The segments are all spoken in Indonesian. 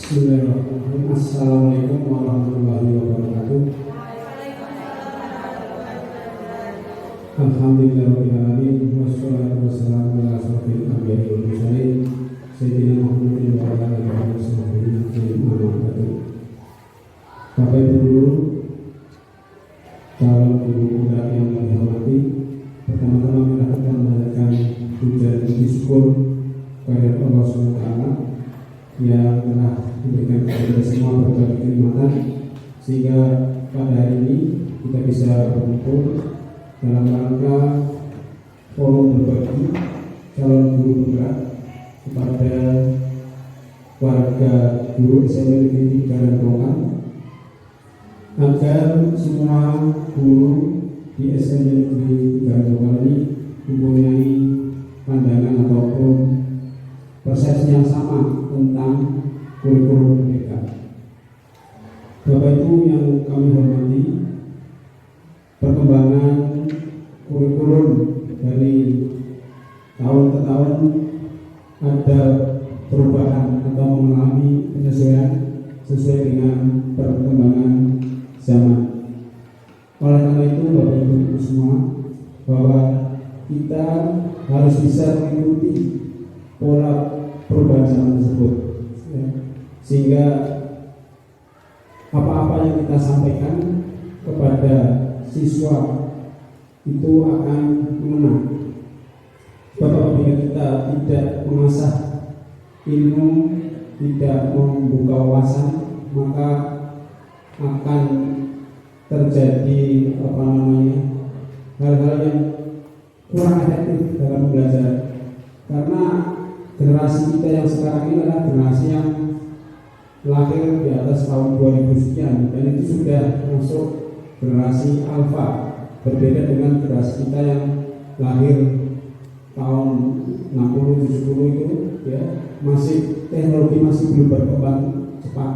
Bismillahirrahmanirrahim. Assalamualaikum warahmatullahi wabarakatuh. Alhamdulillahirrahmanirrahim. Wassalatu wassalamu ala asyrofil anbiya'i wal mursalin sayyidina Muhammadin wa ala alihi wa sahbihi. Bapak Ibu guru, calon guru muda yang kami hormati, pertama-tama kita akan menyampaikan pujian puji syukur kepada Allah SWT yang telah memberikan kepada kita semua berbagai kenikmatan sehingga pada hari ini kita bisa berkumpul dalam rangka forum berbagi calon guru bergerak kepada warga guru SMP Negeri Garan Rokan, agar semua guru di SMP Negeri Garan Rokan ini mempunyai pandangan ataupun persepsi yang sama tentang kurikulum merdeka. Bapak Ibu yang kami hormati, perkembangan kurikulum dari tahun ke tahun ada perubahan atau mengalami penyesuaian sesuai dengan perkembangan zaman. Oleh karena itu Bapak Ibu semua, bahwa kita harus bisa mengikuti pola perubahan zaman tersebut, ya. Sehingga apa-apa yang kita sampaikan kepada siswa itu akan mengena. Sebab apabila kita tidak mengasah ilmu, tidak membuka wawasan, maka akan terjadi hal-hal yang kurang efektif dalam belajar. Karena generasi kita yang sekarang ini adalah generasi yang lahir di atas tahun 2000 sekian, dan itu sudah masuk generasi alfa, berbeda dengan generasi kita yang lahir tahun 60-70 itu, ya, teknologi masih belum berkembang cepat.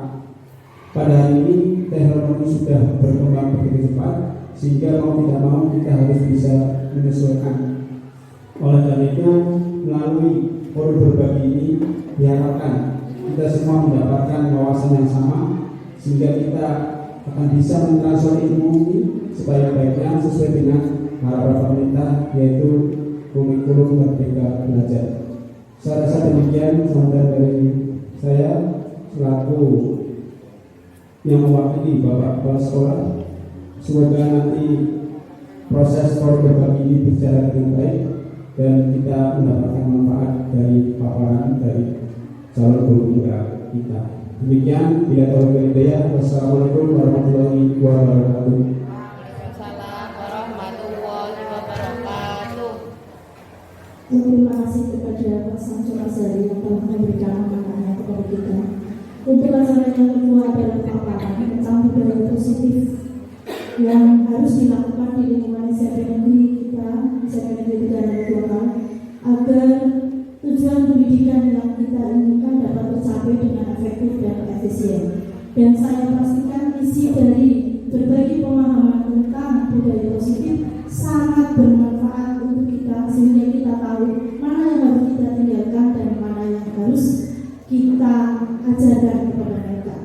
Pada hari ini teknologi sudah berkembang begitu cepat, sehingga mau tidak mau kita harus bisa menyesuaikan. Oleh karena itu, melalui forum berbagi ini diharapkan kita semua mendapatkan wawasan yang sama, sehingga kita akan bisa mentransfer ilmu ini sebaik-baiknya sesuai dengan harapan pemerintah, yaitu kurikulum merdeka belajar. Saya rasa demikian sampai dari saya selaku yang mewakili Bapak Kepala Sekolah. Semoga nanti proses forum berbagi ini berjalan dengan baik dan kita mendapatkan manfaat dari paparan dari calon guru muda kita. Demikian, bila taufiq hidayah. Wassalamualaikum warahmatullahi wabarakatuh. Waalaikumsalam warahmatullahi wabarakatuh. Terima kasih kepada Pak Samsul Azhari yang telah memberikan amanahnya kepada kita. Untuk acara yang kedua adalah paparan tentang budaya positif yang harus dilakukan di lingkungan SMP negeri kita, SMP negeri Garan Rokan, agar tujuan pendidikan yang kita inginkan dapat tercapai dengan efektif dan efisien. Dan saya pastikan isi dari berbagi pemahaman tentang budaya positif sangat bermanfaat untuk kita, sehingga kita tahu mana yang harus kita tinggalkan dan mana yang harus kita ajarkan kepada mereka.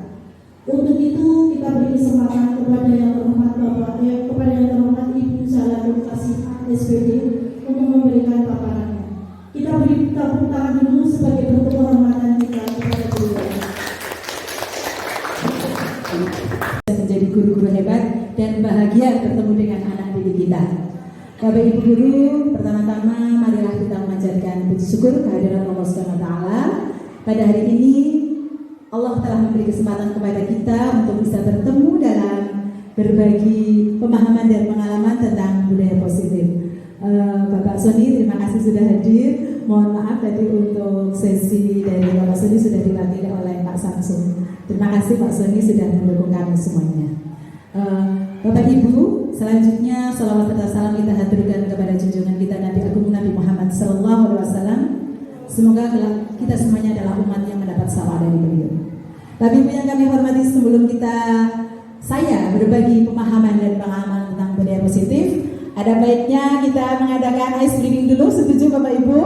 Untuk itu kita beri kesempatan kepada yang terhormat kepada yang terhormat Ibu Salatul Fasihah SPD untuk memberikan paparannya. Kita beri tepuk tangan dulu sebagai bentuk penghormatan kita kepada beliau. Menjadi guru-guru hebat dan bahagia bertemu dengan anak didik kita. Bapak Ibu guru, pertama-tama marilah kita memanjatkan puji syukur kehadiran Allah SWT. Pada hari ini Allah telah memberi kesempatan kepada kita untuk bisa bertemu dalam berbagi pemahaman dan pengalaman tentang budaya positif. Bapak Sony, terima kasih sudah hadir. Mohon maaf tadi untuk sesi dari Bapak Sony sudah diwakili oleh Pak Samsul. Terima kasih Pak Sony sudah mendukung kami semuanya. Bapak Ibu, selanjutnya salawat serta salam kita haturkan kepada junjungan kita Nabi Agung Nabi Muhammad SAW. Semoga kita semuanya adalah umat yang mendapat syafaat dari beliau. Bapak Ibu yang kami hormati, sebelum saya berbagi pemahaman dan pengalaman tentang budaya positif, ada baiknya kita mengadakan ice breaking dulu. Setuju Bapak Ibu?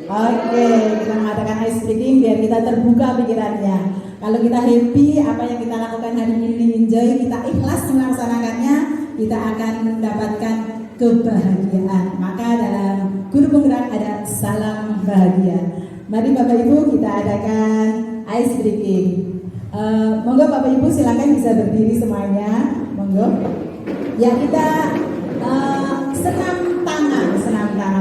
Oke, kita mengadakan ice breaking biar kita terbuka pikirannya. Kalau kita happy, apa yang kita lakukan hari ini enjoy, kita ikhlas melaksanakannya, kita akan mendapatkan kebahagiaan. Maka dalam guru penggerak ada salam bahagia. Mari Bapak Ibu kita adakan ice breaking. Monggo Bapak Ibu silakan bisa berdiri semuanya. Monggo. Ya kita senam tangan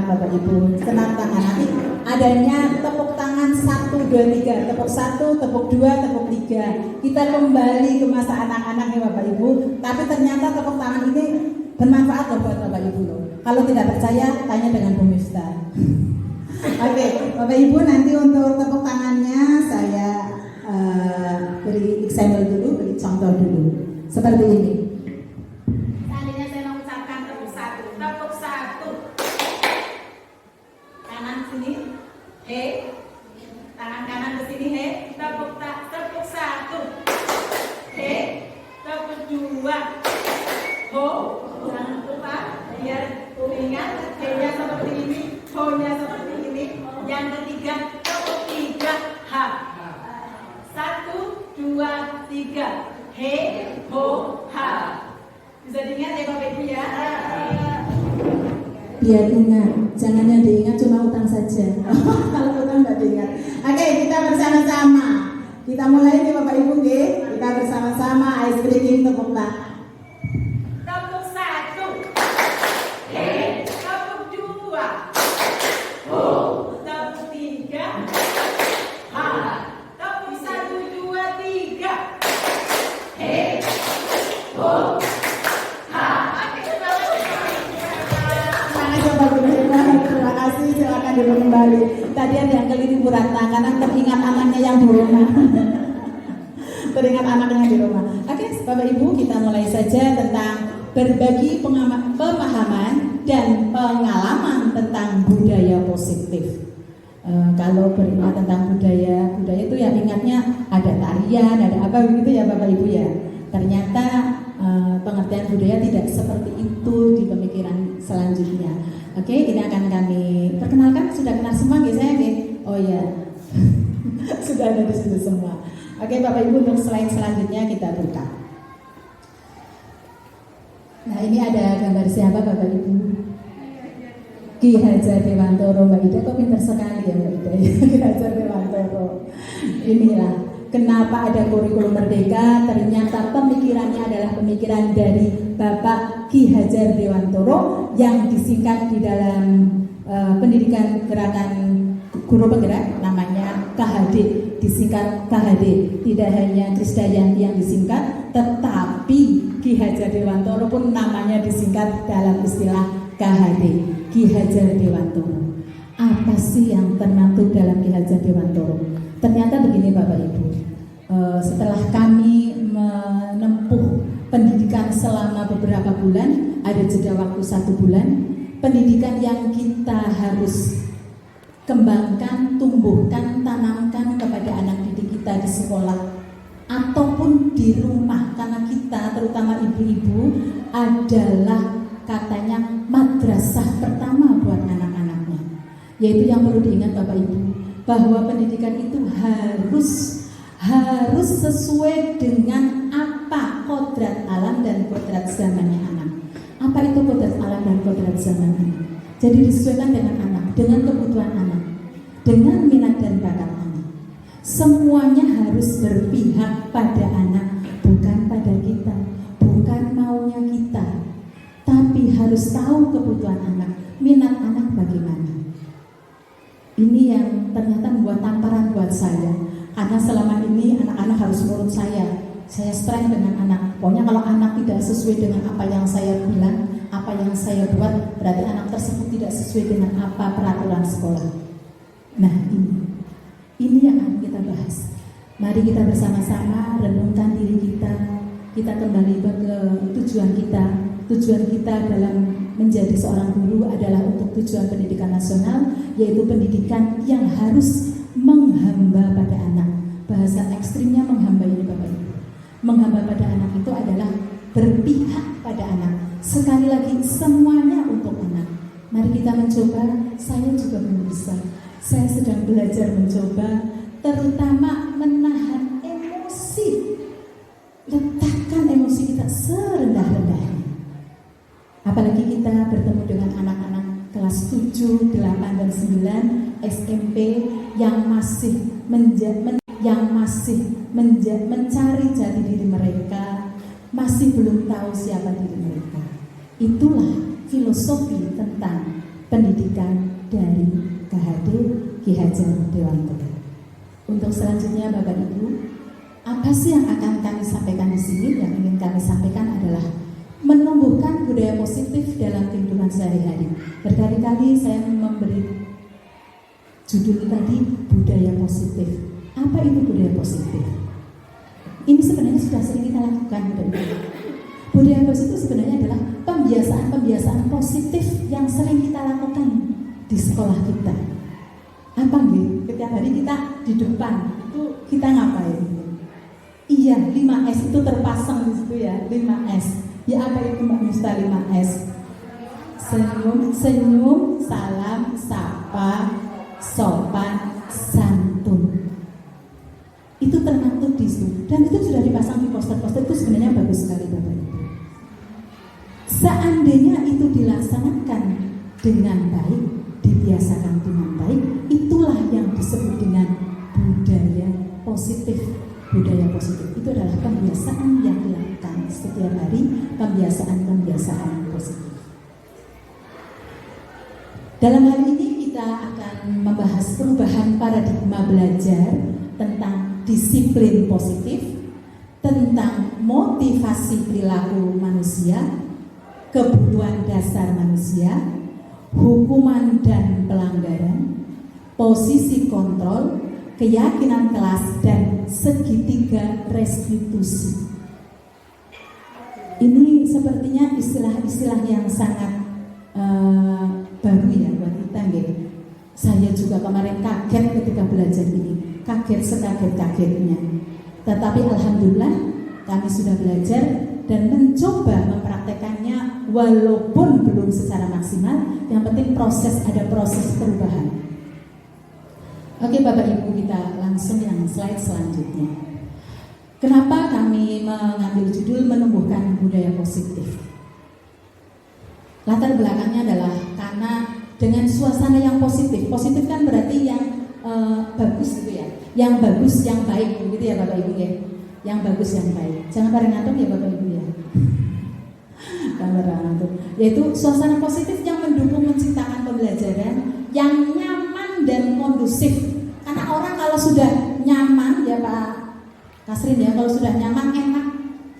Bapak Ibu, senam tangan. Nanti adanya tepuk tangan 1, 2, 3, tepuk 1, tepuk 2, tepuk 3. Kita kembali ke masa anak-anak nih Bapak Ibu. Tapi ternyata tepuk tangan ini bermanfaat loh buat Bapak Ibu loh. Kalau tidak percaya tanya dengan Bu Miftah. Oke, Bapak Ibu nanti untuk tepuk tangannya saya beri example dulu, beri contoh dulu. Seperti ini. Seandainya saya mengucapkan tepuk 1, tepuk 1. Kanan sini, he. Tangan kanan ke sini, he. Tepuk 1, he. Tepuk 2, ho. Jangan lupa biar ingat, he-nya seperti ini, ho-nya seperti ini. Yang ketiga, tepuk 3, ha. 1, 2, 3, he, ho, ha. Bisa diingat ya Bapak Ibu ya. Biar ingat, jangan yang diingat cuma utang saja. Kalau utang nggak diingat. Oke, kita bersama-sama. Kita mulai nih Bapak Ibu, kita bersama-sama ice breaking tepuk tangan. Tepuk 1, he. Tepuk 2, ho. Tepuk 3, ha. Tepuk 1, 2, 3, he, ho, ha. Terima kasih, silakan duduk kembali. Tadi ada yang keliru ratna karena teringat anaknya yang di rumah. Teringat anaknya di rumah. Oke, Bapak Ibu, kita mulai saja tentang berbagi pemahaman dan pengalaman tentang budaya positif. Kalau beringat tentang budaya itu ya ingatnya ada tarian, ada apa begitu ya Bapak Ibu ya. Ternyata pengertian budaya tidak seperti itu di pemikiran selanjutnya. Oke, ini akan kami perkenalkan. Sudah kenal semua nggih saya nggih? Oh ya, sudah ada di situ semua. Oke Bapak Ibu, untuk slide selanjutnya kita buka. Nah ini ada gambar siapa Bapak Ibu? Ki Hajar Dewantoro. Mbak Ida kok pintar sekali ya Mbak Ida. Ki Hajar Dewantoro. Inilah kenapa ada kurikulum merdeka. Ternyata pemikirannya adalah pemikiran dari Bapak Ki Hajar Dewantoro yang disingkat di dalam pendidikan gerakan guru penggerak namanya KHD, disingkat KHD. Tidak hanya Krisdayanti yang disingkat, tetapi Ki Hajar Dewantoro pun namanya disingkat dalam istilah KHD, Ki Hajar Dewantoro. Apa sih yang termaktub dalam Ki Hajar Dewantoro? Ternyata begini Bapak Ibu, setelah kami menempuh pendidikan selama beberapa bulan, ada jeda waktu 1 bulan, pendidikan yang kita harus kembangkan, tumbuhkan, tanamkan kepada anak didik kita di sekolah ataupun di rumah, karena kita terutama ibu-ibu adalah katanya madrasah pertama buat anak-anaknya. Yaitu yang perlu diingat Bapak Ibu, bahwa pendidikan itu harus sesuai dengan apa kodrat alam dan kodrat zamannya anak. Apa itu kodrat alam dan kodrat zaman anak? Jadi disesuaikan dengan anak, dengan kebutuhan anak, dengan minat dan bakat anak. Semuanya harus berpihak pada anak, bukan pada kita, bukan maunya kita, tapi harus tahu kebutuhan anak, minat anak bagaimana. Ini yang ternyata membuat tamparan buat saya, karena selama ini anak-anak harus menurut saya strength dengan anak. Pokoknya kalau anak tidak sesuai dengan apa yang saya bilang, apa yang saya buat, berarti anak tersebut tidak sesuai dengan apa peraturan sekolah. Nah ini yang akan kita bahas. Mari kita bersama-sama renungkan diri kita kembali ke tujuan kita. Tujuan kita dalam menjadi seorang guru adalah untuk tujuan pendidikan nasional, yaitu pendidikan yang harus menghamba pada anak. Bahasa ekstrimnya menghamba ini Bapak Ibu. Menghamba pada anak itu adalah berpihak pada anak. Sekali lagi semuanya untuk anak. Mari kita mencoba. Saya juga bisa. Saya sedang belajar mencoba, terutama menahan emosi 7, 8, dan 9 SMP yang masih mencari jati diri mereka, masih belum tahu siapa diri mereka. Itulah filosofi tentang pendidikan dari KHD Ki Hajar Dewantara. Untuk selanjutnya Bapak Ibu, apa sih yang akan kami sampaikan di sini? Yang ingin kami sampaikan adalah menumbuhkan budaya positif dalam kehidupan sehari-hari. Berkali-kali saya memberi judul tadi budaya positif. Apa itu budaya positif? Ini sebenarnya sudah sering kita lakukan. Budaya positif sebenarnya adalah pembiasaan-pembiasaan positif yang sering kita lakukan di sekolah kita. Apa nih? Setiap hari kita di depan itu kita ngapain? Iya, 5S itu terpasang di situ ya, 5S. Ya apa itu Mbak Musta 5S? Senyum, salam, sapa, sopan, santun. Itu termaktub di situ dan itu sudah dipasang di poster-poster. Itu sebenarnya bagus sekali Bapak Ibu. Seandainya itu dilaksanakan dengan baik, dibiasakan dengan baik, itulah yang disebut dengan budaya positif. Budaya positif itu adalah pembiasaan yang dilakukan setiap hari, pembiasaan positif. Dalam hal ini kita akan membahas perubahan paradigma belajar tentang disiplin positif, tentang motivasi perilaku manusia, kebutuhan dasar manusia, hukuman dan pelanggaran, posisi kontrol, keyakinan kelas, dan segitiga restitusi. Ini sepertinya istilah-istilah yang sangat baru ya buat kita. Saya juga kemarin kaget ketika belajar ini, kaget sekaget-kagetnya. Tetapi alhamdulillah kami sudah belajar dan mencoba mempraktekannya walaupun belum secara maksimal. Yang penting ada proses perubahan. Oke Bapak Ibu, kita langsung yang slide selanjutnya. Kenapa kami mengambil judul menumbuhkan budaya positif? Latar belakangnya adalah karena dengan suasana yang positif. Positif kan berarti yang bagus gitu ya. Yang bagus, yang baik gitu ya Bapak Ibu ya. Yang bagus, yang baik. Jangan pada ngantuk ya Bapak Ibu ya. Jangan pada ngantuk. Yaitu suasana positif yang mendukung menciptakan pembelajaran yang nyaman dan kondusif. Karena orang kalau sudah nyaman ya Pak Kasrin ya, kalau sudah nyaman enak.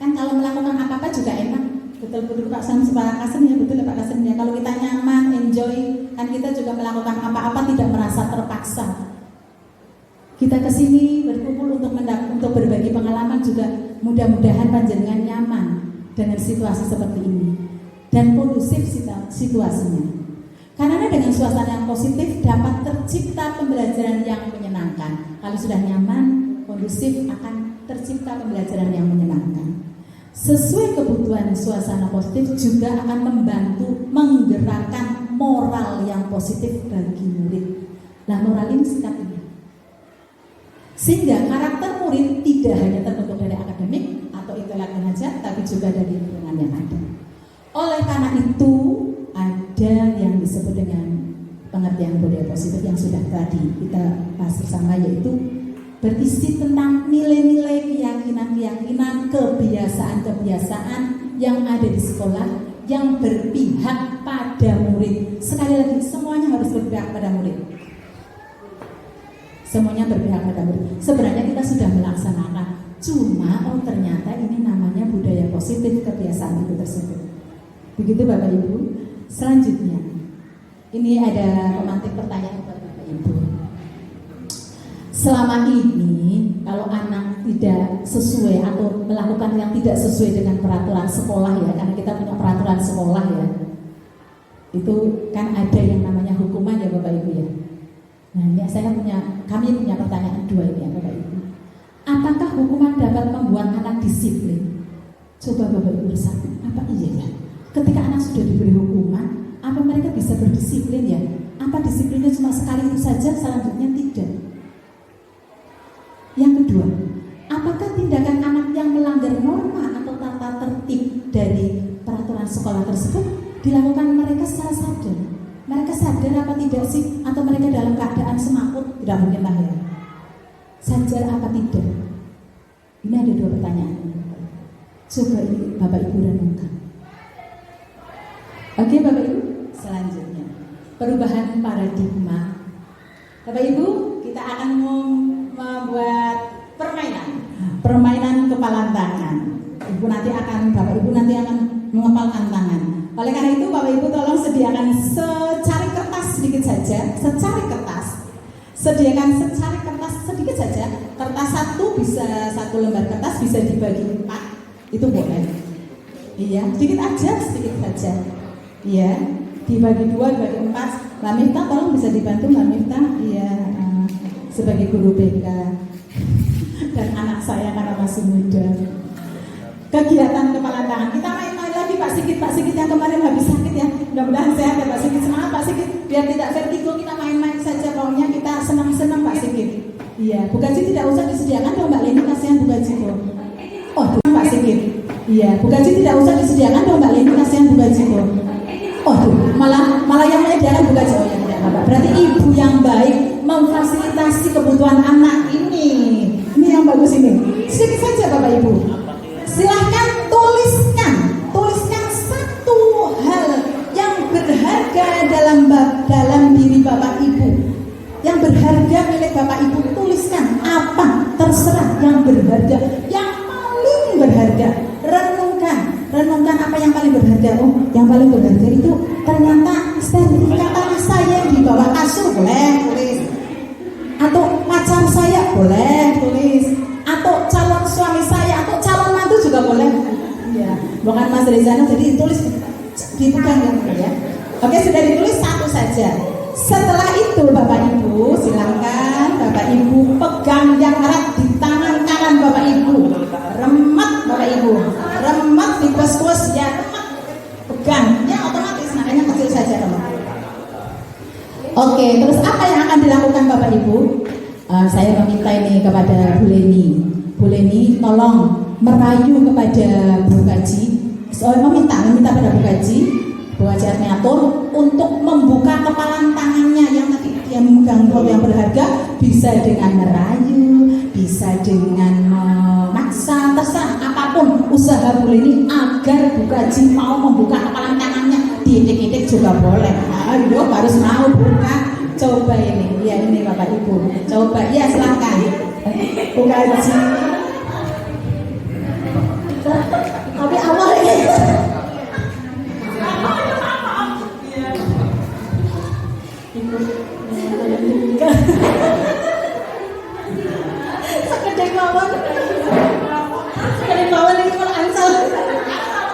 Kan kalau melakukan apa-apa juga enak. Betul-betul Pak Kasrin ya, betul ya Pak Kasrin ya. Kalau kita nyaman, enjoy, kan kita juga melakukan apa-apa tidak merasa terpaksa. Kita kesini berkumpul untuk berbagi pengalaman juga mudah-mudahan panjenengan nyaman dengan situasi seperti ini dan kondusif situasinya. Karena dengan suasana yang positif dapat tercipta pembelajaran yang menyenangkan. Kalau sudah nyaman, kondusif akan tercipta pembelajaran yang menyenangkan. Sesuai kebutuhan suasana positif juga akan membantu menggerakkan moral yang positif bagi murid. Nah, moral ini singkat ini. Sehingga karakter murid tidak hanya terbentuk dari akademik atau intelektual saja, tapi juga dari lingkungan yang ada. Oleh karena itu, ada yang disebut dengan pengertian budaya positif yang sudah tadi kita bahas bersama, yaitu berisi tentang nilai-nilai, keyakinan-keyakinan, kebiasaan-kebiasaan yang ada di sekolah yang berpihak pada murid. Sekali lagi, semuanya harus berpihak pada murid. Semuanya berpihak pada murid. Sebenarnya kita sudah melaksanakan, cuma ternyata ini namanya budaya positif, kebiasaan itu tersebut. Begitu Bapak Ibu. Selanjutnya, ini ada pemantik pertanyaan buat Bapak Ibu. Selama ini kalau anak tidak sesuai atau melakukan yang tidak sesuai dengan peraturan sekolah ya, karena kita punya peraturan sekolah ya, itu kan ada yang namanya hukuman ya Bapak Ibu ya. Nah ini kami punya pertanyaan dua ini ya Bapak Ibu. Apakah hukuman dapat membuat anak disiplin? Coba Bapak Ibu bersama, apa iya ya? Ketika anak sudah diberi hukuman, apa mereka bisa berdisiplin ya? Apa disiplinnya cuma sekali itu saja, selanjutnya tidak? Yang kedua, apakah tindakan anak yang melanggar norma atau tata tertib dari peraturan sekolah tersebut dilakukan mereka secara sadar? Mereka sadar apa tidak sih? Atau mereka dalam keadaan semaput? Tidak mungkin lah ya. Sadar apa tidak? Ini ada dua pertanyaan. Coba ini Bapak Ibu renungkan. Oke Bapak Ibu, selanjutnya perubahan paradigma. Bapak Ibu, kita akan membuat permainan kepalan tangan. Bapak Ibu nanti akan mengepalkan tangan. Oleh karena itu Bapak Ibu tolong sediakan secari kertas sedikit saja, sediakan secari kertas sedikit saja. Kertas satu lembar kertas bisa dibagi 4, itu boleh. Iya, sedikit saja. Iya, dibagi 2, dibagi 4. Mbak Miftah tolong bisa dibantu Mbak Miftah. Iya, sebagai guru BK dan anak saya karena masih muda. Kegiatan kepalan tangan, kita main-main lagi Pak Sigit yang kemarin habis sakit ya. Mudah-mudahan sehat ya Pak Sigit. Semangat Pak Sigit, biar tidak vertigo, kita main-main saja. Pokoknya kita senang-senang Pak Sigit. Iya, Bu Gaji tidak usah disediakan dong Mbak Leni, kasihan Bu Gaji kok. Oh, Pak Sigit. Iya, Bu Gaji tidak usah disediakan dong Mbak Leni, kasihan Bu Gaji kok. Oh, malah yang menyediakan Bu Gaji. Oh ya tidak apa-apa. Berarti ibu yang baik memfasilitasi kebutuhan anak ini. Ini yang bagus ini. Sedikit saja Bapak Ibu. Silahkan tuliskan satu hal yang berharga dalam diri Bapak Ibu. Yang berharga milik Bapak Ibu, tuliskan apa, terserah yang berharga, yang paling berharga. Renungkan apa yang paling berharga. Oh, yang paling berharga itu ternyata sertifikat tanah saya yang di bawah kasur, boleh tulis. Atau pacar saya, boleh tulis. Atau calon suami saya, atau calon mantu juga boleh. Ya, bukan Mas Rezano, jadi tulis dipegang ya. Oke, sudah ditulis satu saja. Setelah itu Bapak Ibu, silakan Bapak Ibu pegang yang erat di tangan kanan Bapak Ibu. Remat Bapak Ibu, remat di bos ya, remat. Pegang, ya otomatis, makanya kecil saja teman. Oke, terus apa yang akan dilakukan Bapak Ibu? Saya meminta ini kepada Bu Leni, tolong merayu kepada Bu Gaji. Meminta pada Bu Gaji Arniatur untuk membuka kepalan tangannya yang tadi dia memegang rol yang berharga, bisa dengan merayu, bisa dengan memaksa, terserah apapun usaha Bu Leni agar Bu Gaji mau membuka kepalan tangannya. Diidik-idik juga boleh. Aduh, harus mau buka. Coba ini, ya ini Bapak Ibu. Coba, ya silakan. Bu Gaji. Tapi awal ini. Sekedek mawon ini kalau ansal.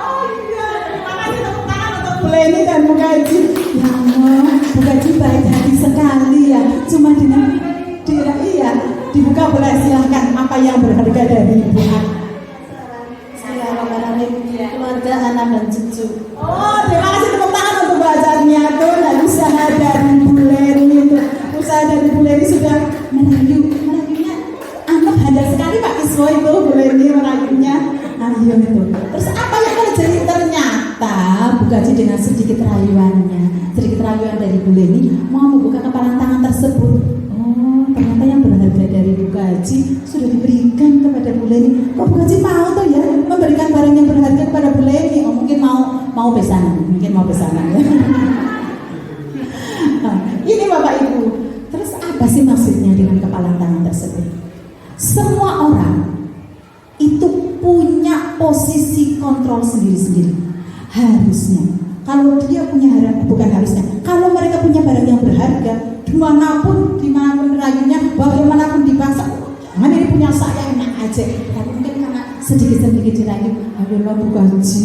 Oh iya, makasih tepuk tangan untuk Bu Leni dan Bu Gaji. Ya Allah, Bu Gaji baik hati sekali ya. Cuma dengan dibuka boleh, silahkan apa yang berharga dari Ibu. Keluarga, anak dan cucu. Oh, terima kasih tepuk tangan untuk Mbak Arniatur dan usaha dari Bu Leni. Usaha dari Bu Leni sudah merayunya anak handal sekali Pak Kiswo itu. Bu Leni merayunya ayo itu. Terus apa yang terjadi? Ternyata Bu Gaji dengan sedikit rayuan dari Bu Leni mau membuka kepalan tangan tersebut. Oh, ternyata yang berharga dari Bu Gaji sudah diberikan kepada Bu Leni. Kok Bu Gaji mau tuh ya memberikan barang yang berharga kepada Bu Leni? Oh, mungkin mau pesanan ya. Nah, ini Bapak Ibu. Terus apa sih maksudnya dengan kepalan tangan tersebut? Semua orang itu punya posisi kontrol sendiri-sendiri. Harusnya, kalau dia punya kalau mereka punya barang yang berharga, dimanapun rayunya, bagaimanapun dipaksa, jangan ini punya saya enak aja. Tapi mungkin karena sedikit dirayu, ayolah Bu Gaji,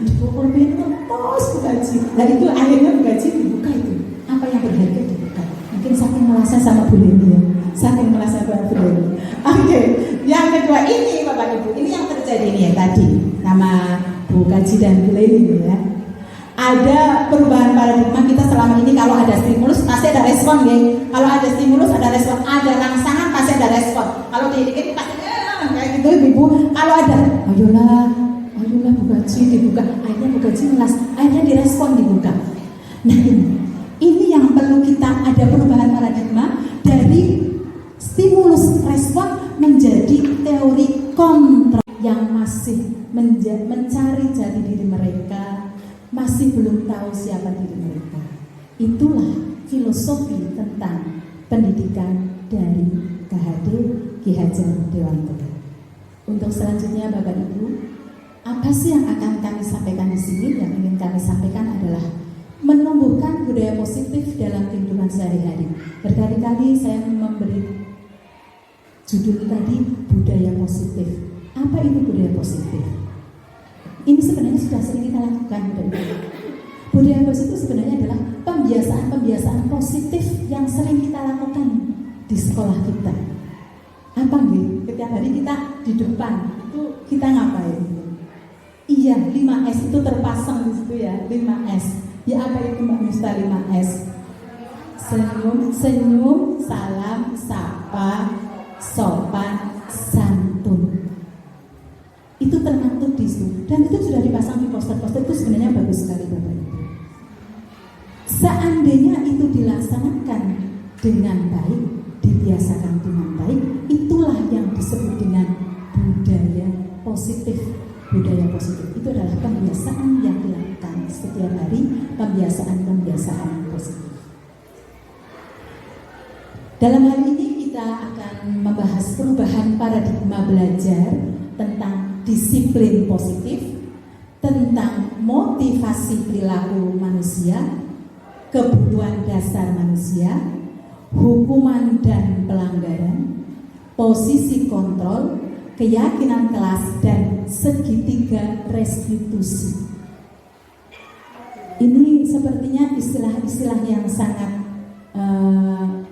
dipukul terus Bu Gaji. Nah itu akhirnya Bu Gaji dibuka itu. Apa yang berharga dibuka. Mungkin saking merasa sama Bu Leni ya. Oke, yang kedua ini Bapak Ibu, ini yang terjadi ini ya tadi nama Bu Gaji dan Bu Leni ya. Ada perubahan paradigma kita selama ini. Kalau ada stimulus pasti ada respon ya. Kalau ada stimulus ada respon, ada rangsangan pasti ada respon. Kalau dikit pasti kayak gitu Ibu. Kalau ada ayolah Bu Gaji dibuka, akhirnya Bu Gaji melas, akhirnya direspon dibuka. Nah Ini yang perlu kita ada perubahan paradigma dari stimulus respon menjadi teori kontrol yang masih mencari jati diri mereka, masih belum tahu siapa diri mereka. Itulah filosofi tentang pendidikan dari KHD Ki Hajar Dewantara. Untuk selanjutnya Bapak Ibu, apa sih yang akan kami sampaikan di sini? Yang ingin kami sampaikan adalah menumbuhkan budaya positif dalam kehidupan sehari-hari. Berkali-kali saya memberi judul tadi budaya positif. Apa itu budaya positif? Ini sebenarnya sudah sering kita lakukan. Budaya positif sebenarnya adalah pembiasaan-pembiasaan positif yang sering kita lakukan di sekolah kita. Apa nih? Setiap hari kita di depan itu kita ngapain? Iya, 5S itu terpasang di situ ya, 5S. Ya apa itu Mbak Mista 5S? Senyum, salam, sapa, sopan, santun. Itu termaktub di situ. Dan itu sudah dipasang di poster-poster, itu sebenarnya bagus sekali Bapak Ibu. Seandainya itu dilaksanakan dengan baik, dibiasakan dengan baik, itulah yang disebut dengan budaya positif. Budaya positif itu adalah pembiasaan yang dilakukan setiap hari, pembiasaan positif. Dalam hal ini kita akan membahas perubahan paradigma belajar tentang disiplin positif, tentang motivasi perilaku manusia, kebutuhan dasar manusia, hukuman dan pelanggaran, posisi kontrol, keyakinan kelas, dan segitiga restitusi. Ini sepertinya istilah-istilah yang sangat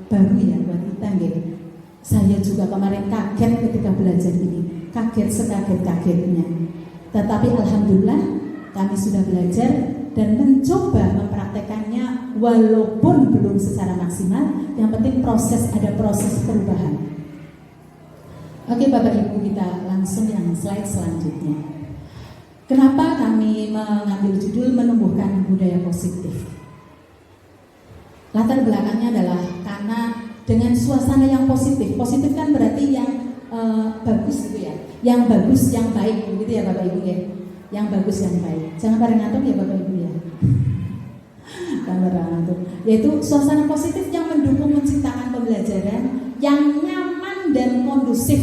baru ya buat kita, gitu. Saya juga kemarin kaget ketika belajar ini, kaget sekaget-kagetnya. Tetapi alhamdulillah kami sudah belajar dan mencoba mempraktekannya walaupun belum secara maksimal. Yang penting ada proses perubahan. Oke Bapak Ibu, kita langsung yang slide selanjutnya. Kenapa kami mengambil judul menumbuhkan budaya positif? Latar belakangnya adalah karena dengan suasana yang positif. Positif kan berarti yang bagus gitu ya. Yang bagus, yang baik gitu ya Bapak Ibu ya. Yang bagus, yang baik. Jangan pada ngantuk ya Bapak Ibu ya. Jangan pada ngantuk. Yaitu suasana positif yang mendukung menciptakan pembelajaran yang nyaman dan kondusif.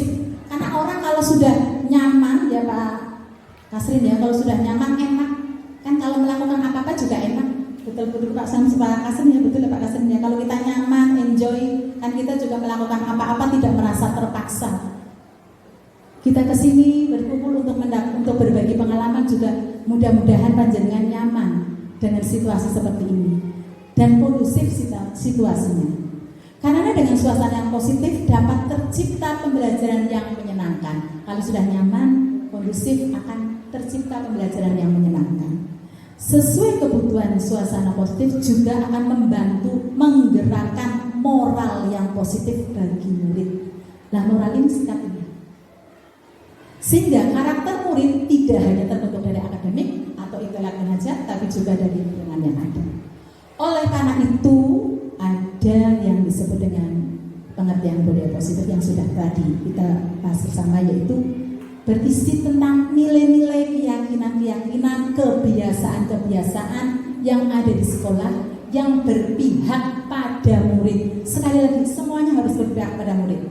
Karena orang kalau sudah nyaman ya Pak Kasrin ya, kalau sudah nyaman enak. Kan kalau melakukan apa-apa juga enak. Betul-betul Pak Kasrin ya, betul Pak Kasrin ya. Kalau kita nyaman, enjoy, kan kita juga melakukan apa-apa tidak merasa terpaksa. Kita kesini berkumpul untuk berbagi pengalaman juga, mudah-mudahan panjenengan nyaman dengan situasi seperti ini dan kondusif situasinya. Karena dengan suasana yang positif dapat tercipta pembelajaran yang menyenangkan. Kalau sudah nyaman, kondusif, akan tercipta pembelajaran yang menyenangkan. Sesuai kebutuhan suasana positif juga akan membantu menggerakkan moral yang positif bagi murid. Nah, moral ini singkat ini. Sehingga karakter murid tidak hanya terbentuk dari akademik atau intelektual saja, tapi juga dari lingkungan yang ada. Oleh karena itu, ada yang disebut dengan pengertian budaya positif yang sudah tadi kita bahas bersama, yaitu berisi tentang nilai-nilai, keyakinan-keyakinan, kebiasaan-kebiasaan yang ada di sekolah yang berpihak pada murid. Sekali lagi, semuanya harus berpihak pada murid.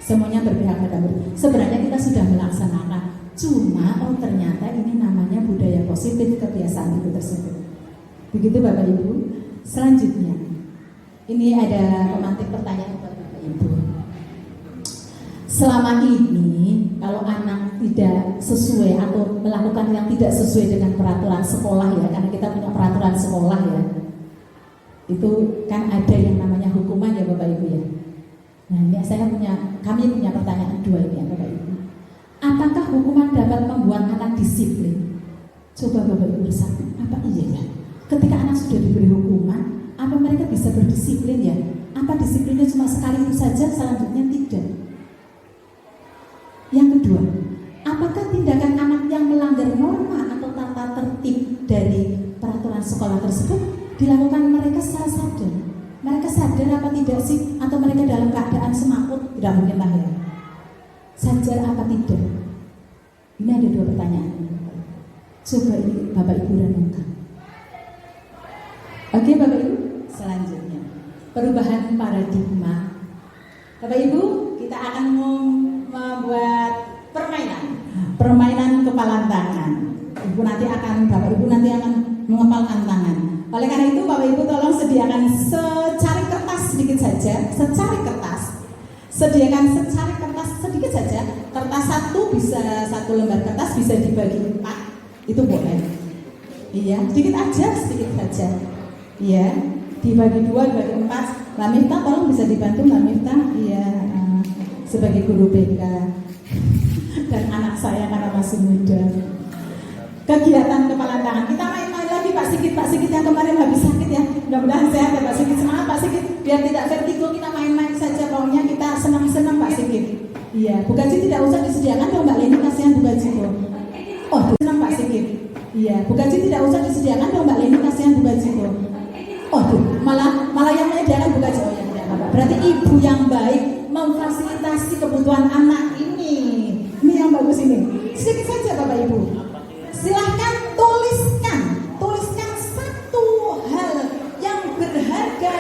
Semuanya berpihak pada murid. Sebenarnya kita sudah melaksanakan, cuma ternyata ini namanya budaya positif, kebiasaan itu tersebut. Begitu Bapak Ibu. Selanjutnya, ini ada pemantik pertanyaan buat Bapak Ibu. Selama ini, kalau anak tidak sesuai atau melakukan yang tidak sesuai dengan peraturan sekolah ya, karena kita punya peraturan sekolah ya, itu kan ada yang namanya hukuman ya Bapak Ibu ya. Nah ini kami punya pertanyaan dua ini ya Bapak Ibu. Apakah hukuman dapat membuat anak disiplin? Coba Bapak Ibu bersama, apa iya ya? Ketika anak sudah diberi hukuman, apa mereka bisa berdisiplin ya? Apa disiplinnya cuma sekali itu saja, selanjutnya tidak? Yang kedua, apakah tindakan anak yang melanggar norma atau tata tertib dari peraturan sekolah tersebut dilakukan mereka secara sadar. Mereka sadar apa tidak sih? Atau mereka dalam keadaan semaput? Tidak mungkin lah ya. Sadar apa tidak? Ini ada 2 pertanyaan. Coba ini Bapak Ibu renungkan. Oke Bapak Ibu, selanjutnya perubahan paradigma. Bapak Ibu, kita akan membuat permainan kepalan tangan. Bapak Ibu nanti akan mengepalkan tangan. Oleh karena itu Bapak Ibu tolong sediakan secari kertas sedikit saja, sediakan secari kertas sedikit saja. Kertas satu lembar kertas bisa dibagi 4, itu boleh. Iya, sedikit saja. Iya, dibagi 2, dibagi 4. Mbak Miftah tolong bisa dibantu Mbak Miftah. Iya, sebagai guru BK dan anak saya karena masih muda. Kegiatan kepalan tangan, kita main-main lagi Pak Sigit yang kemarin habis sakit ya. Mudah-mudahan sehat ya Pak Sigit. Semangat Pak Sigit, biar tidak vertigo, kita main-main saja. Pokoknya kita senang-senang Pak Sigit. Iya, Bu Gaji tidak usah disediakan dong Mbak Leni, kasihan Bu Gaji tuh. Oh, senang Pak Sigit. Iya, Bu Gaji tidak usah disediakan dong Mbak Leni, kasihan Bu Gaji tuh. Oh, malah yang menyediakan Bu Gaji. Oh ya, tidak apa-apa. Berarti ibu yang baik memfasilitasi kebutuhan anak ini. Ini yang bagus ini. Sedikit saja Bapak Ibu. Silahkan tuliskan satu hal yang berharga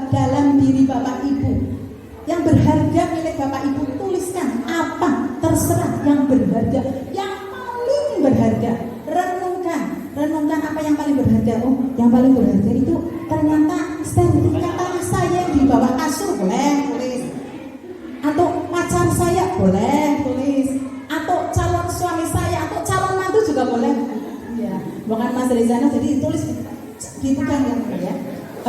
dalam diri Bapak Ibu. Yang berharga milik Bapak Ibu, tuliskan apa, terserah yang berharga, yang paling berharga. Renungkan apa yang paling berharga. Oh, yang paling berharga itu ternyata sertifikat tanah saya yang di bawah kasur, boleh tulis. Atau pacar saya, boleh tulis. Atau calon suami saya, atau calon mantu juga boleh. Ya, bukan Mas Rizana, jadi ditulis dipegang ya.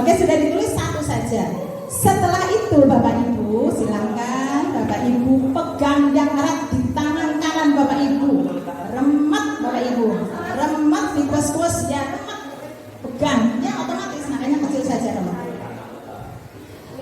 Oke, sudah ditulis satu saja. Setelah itu Bapak Ibu, silakan Bapak Ibu pegang yang erat di tangan kanan Bapak Ibu. Remat Bapak Ibu, remat di kuas-kuas ya, remat. Pegang, ya otomatis, makanya kecil saja remat.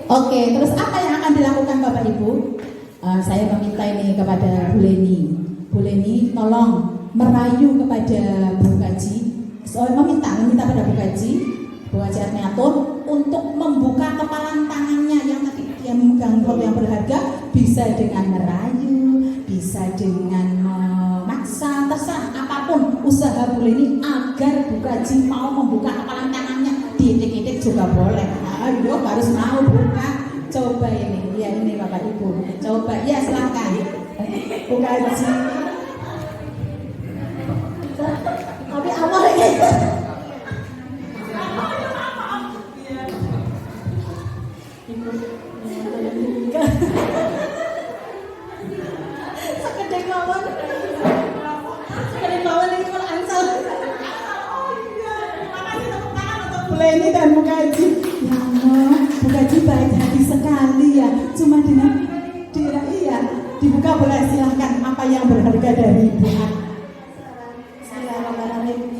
Oke, terus apa yang akan dilakukan Bapak Ibu? Saya meminta ini kepada Bu Leni, tolong merayu kepada Bu Gaji. Meminta pada Bu Gaji Armiatun untuk membuka kepalan tangannya yang tadi dia memegang hal yang berharga, bisa dengan merayu, bisa dengan memaksa, terserah apapun usaha Bu Leni agar Bu Gaji mau membuka kepalan tangannya. Diitik-itik juga boleh. Ayo harus mau buka. Coba ini, ya ini Bapak Ibu. Coba, ya silakan. Bu Gaji. Tapi awal ini. Sekedek mawon ini kalau ansal. Terima kasih tepuk tangan untuk Bu Leni dan Bu Gaji. Ya Allah, Bu Gaji baik hati sekali ya. Cuma dengan dibuka boleh, silahkan apa yang berharga dari Ibu.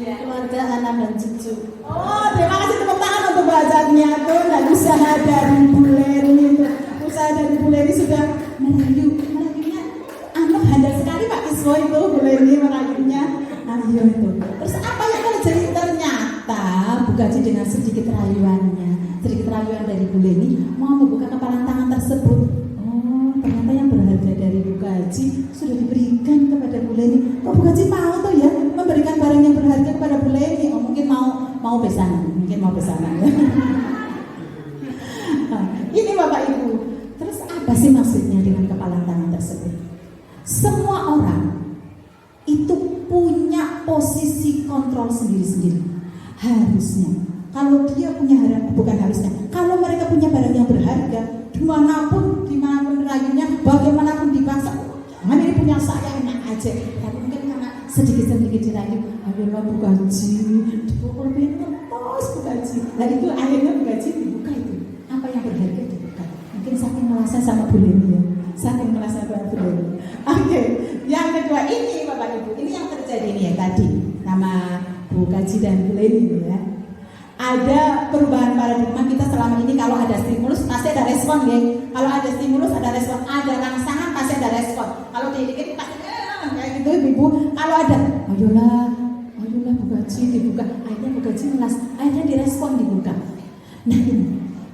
Keluarga, anak dan cucu. Oh, terima kasih tepuk tangan untuk Bu Armiatun dan usaha dari Bu Leni. Usaha dari Bu Leni sudah merayunya handal sekali Pak Kiswo itu, Bu Leni merayunya. Ayo itu. Terus apa yang terjadi? Ternyata Bu Gaji dengan sedikit rayuan dari Bu Leni mau membuka kepalan tangan tersebut. Oh, ternyata yang berharga dari Bu Gaji sudah diberikan kepada Bu Leni. Kok Bu Gaji mau tuh ya memberikan barang yang berharga kepada Bu Leni? Oh, mungkin mau besanan. Ini Bapak Ibu. Terus apa sih maksudnya dengan kepalan tangan tersebut? Semua orang itu punya posisi kontrol sendiri-sendiri. Harusnya, kalau dia punya kalau mereka punya barang yang berharga, dimanapun rayunya, bagaimanapun dipaksa, jangan ini punya saya, enak aja. Tapi mungkin karena sedikit dirayu, ayolah Bu Gaji, dipukul pintos Bu Gaji. Nah itu akhirnya Bu Gaji dibuka itu. Apa yang berharga dibuka. Mungkin saking merasa sama Bu Leni ya. Oke, yang kedua ini Bapak Ibu, ini yang terjadi ini ya tadi sama Bu Gaji dan Bu Leni ya. Ada perubahan paradigma kita selama ini. Kalau ada stimulus pasti ada respon ya. Kalau ada stimulus ada respon, ada rangsangan pasti ada respon. Kalau dikit pasti kayak gitu Ibu. Kalau ada, ayolah Bu Gaji dibuka. Akhirnya Bu bukan jelas, akhirnya direspon di muka. Nah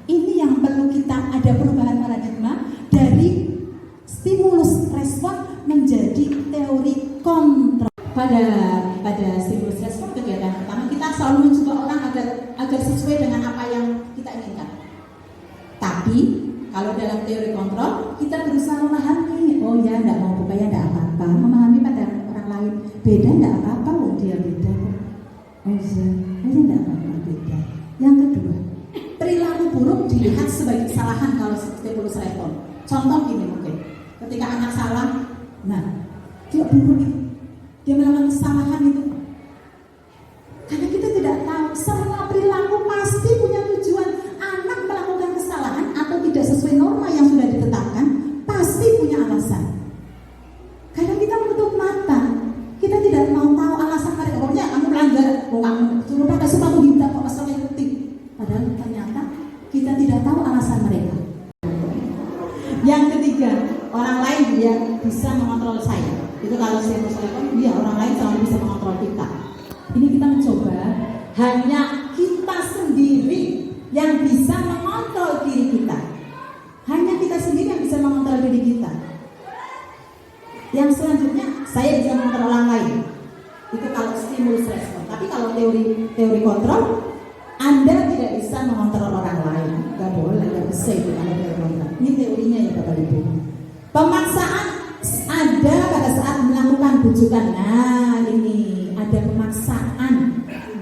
ini yang perlu kita ada perubahan paradigma dari stimulus respon menjadi teori kontrol. Pada stimulus respon kegiatan pertama kita selalu mencoba orang agar sesuai dengan apa yang kita inginkan. Tapi kalau dalam teori kontrol kita berusaha memahami, oh ya enggak mau buka ya enggak apa-apa, memahami pada orang lain beda enggak apa-apa, oh dia beda kok. Oh iya enggak apa-apa beda. Yang kedua, perilaku buruk dilihat sebagai kesalahan kalau stimulus respon. Contoh gini mungkin, ketika anak salah, nah dia buruk itu, dia melakukan kesalahan itu. Karena kita tidak tahu semua perilaku pasti punya tujuan. Anak melakukan kesalahan atau tidak sesuai norma yang sudah ditetapkan pasti punya alasan. Kadang kita menutup mata, kita tidak mau tahu alasan mereka. Pokoknya kamu melanggar, kamu suruh pakai sepatu hitam kok masalahnya penting. Padahal ternyata kita tidak tahu alasan mereka. Yang ketiga, orang lain dia bisa mengontrol saya. Itu kalau saya respon, dia orang lain selalu bisa mengontrol kita. Ini kita mencoba hanya kita sendiri yang bisa mengontrol diri kita. Hanya kita sendiri yang bisa mengontrol diri kita. Yang selanjutnya, saya bisa mengontrol orang lain. Itu kalau stimulus respon. Tapi kalau teori kontrol, Anda tidak bisa mengontrol orang lain. Gak boleh, gak bisa itu kalau teori kontrol. Ini teorinya ya Bapak Ibu. Pemaksaan ada pada saat melakukan bujukan. Nah ini ada pemaksaan.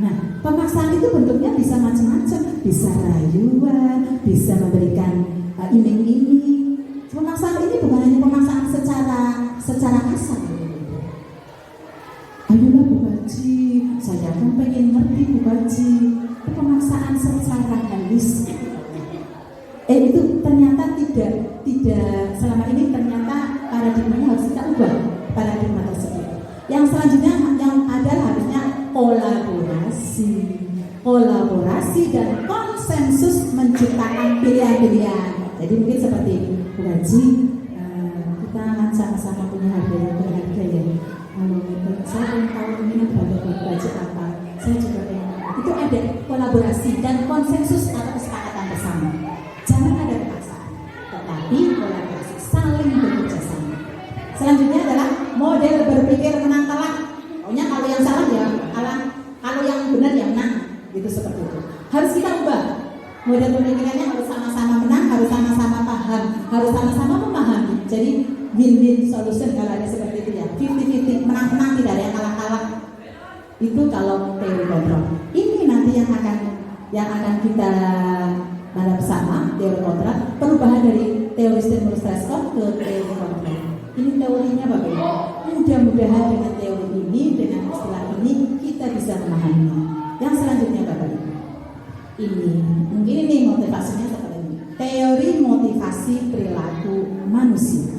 Nah pemaksaan itu bentuknya bisa macam-macam, bisa rayuan, bisa memberikan iming-iming. Pemaksaan ini bukan hanya pemaksaan secara kasar. Ayolah Bu Haji, saya kan pengen ngerti Bu Haji. Pemaksaan secara halus. Itu ternyata tidak selama ini ternyata paradigmanya harus kita ubah paradigma tersebut. Yang selanjutnya yang adalah harusnya kolaborasi dan konsensus menciptakan pilihan-pilihan. Jadi mungkin seperti Bu Haji, kita sama-sama punya harga yang berharga ya. Saya ingin tahu ini berharga buat Bu Haji apa. Saya juga pengen. Itu ada kolaborasi dan konsensus atau kesepakatan bersama. Jangan ada paksaan, tetapi kolaborasi saling bekerja sama. Selanjutnya adalah model berpikir menang telak. Pokoknya kalau yang salah ya kalah, kalau yang benar ya menang. Gitu seperti itu. Harus kita ubah. Model pemikirannya harus sama-sama menang, harus sama-sama paham, harus sama-sama memahami. Jadi win-win solution kalau ada seperti itu ya. 50-50, menang-menang, tidak ada yang kalah-kalah. Itu kalau teori kontrol. Ini nanti yang akan kita pada bersama teori kontrol, perubahan dari teori stimulus respon ke teori kontrol. Ini teorinya Bapak Ibu. Mudah-mudahan dengan teori ini, dengan istilah ini kita bisa memahami. Yang selanjutnya Bapak Ibu, ini mungkin ini motivasinya seperti ini. Teori motivasi perilaku manusia.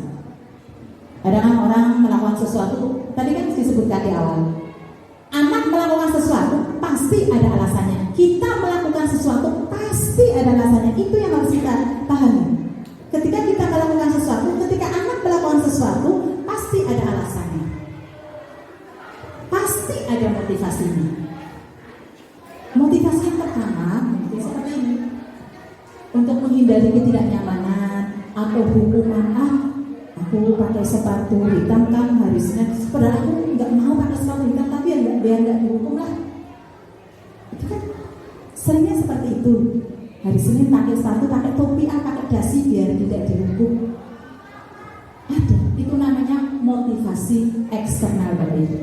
Kadang orang melakukan sesuatu, tadi kan disebutkan di awal. Anak melakukan sesuatu pasti ada alasannya. Kita melakukan sesuatu pasti ada alasannya. Itu yang harus kita pahami. Ketika kita melakukan sesuatu, ketika anak melakukan sesuatu, pasti ada alasannya. Pasti ada motivasinya. Motivasi yang pertama mungkin seperti ini. Untuk menghindari ketidaknyamanan atau hukuman. Aku pakai sepatu hitam kan harusnya. Padahal aku nggak mau pakai sepatu hitam, tapi ya biar nggak dihukum lah. Itu kan seringnya seperti itu. Hari Senin pakai sepatu, pakai topi, pakai dasi biar tidak dihukum. Ada, itu namanya motivasi eksternal dari itu.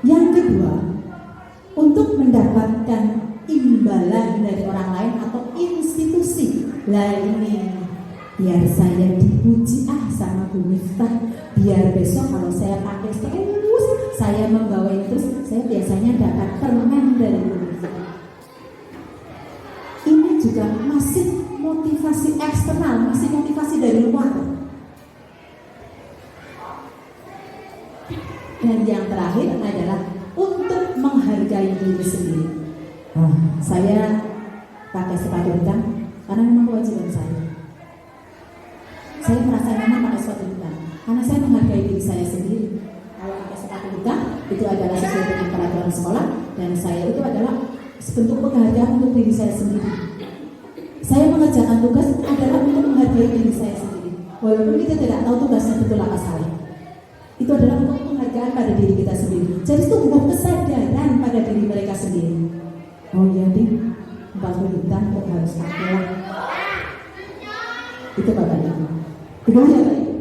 Yang kedua, untuk mendapatkan imbalan dari orang lain atau institusi. Lah ini biar saya dipuji sama Bu Miftah, biar besok kalau saya pakai terus, saya membawa terus, saya biasanya dapat permen dari Bu Miftah. Ini juga masih motivasi eksternal, masih motivasi dari luar. Dan yang terakhir adalah untuk menghargai diri sendiri. Saya pakai sepatu hitam karena memang kewajiban saya. Saya merasa nyaman pakai sepatu hitam karena saya menghargai diri saya sendiri. Kalau pakai sepatu hitam itu adalah sesuai dengan peraturan sekolah dan saya itu adalah sebentuk penghargaan untuk diri saya sendiri. Saya mengerjakan tugas adalah untuk menghargai diri saya sendiri. Walaupun kita tidak tahu tugasnya betul apa salah. Itu adalah untuk penghargaan pada diri kita sendiri. Jadi itu bukan kesadaran pada diri mereka sendiri. Oh iya nih, 40 juta kok harus sekolah. Itu Bapak Ibu. Kedua ya Bapak Ibu,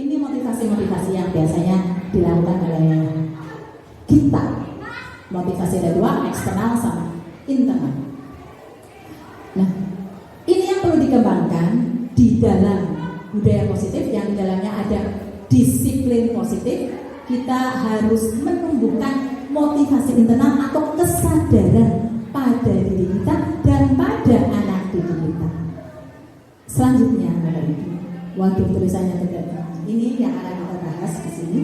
ini motivasi-motivasi yang biasanya dilakukan oleh kita. Motivasi ada dua, eksternal sama internal. Nah, ini yang perlu dikembangkan di dalam budaya positif, yang di dalamnya ada disiplin positif. Kita harus menumbuhkan motivasi internal atau kesadaran pada diri kita dan pada anak didik kita. Selanjutnya, Bapak Ibu, waduh tulisannya tidak. Ini yang akan kita bahas di sini.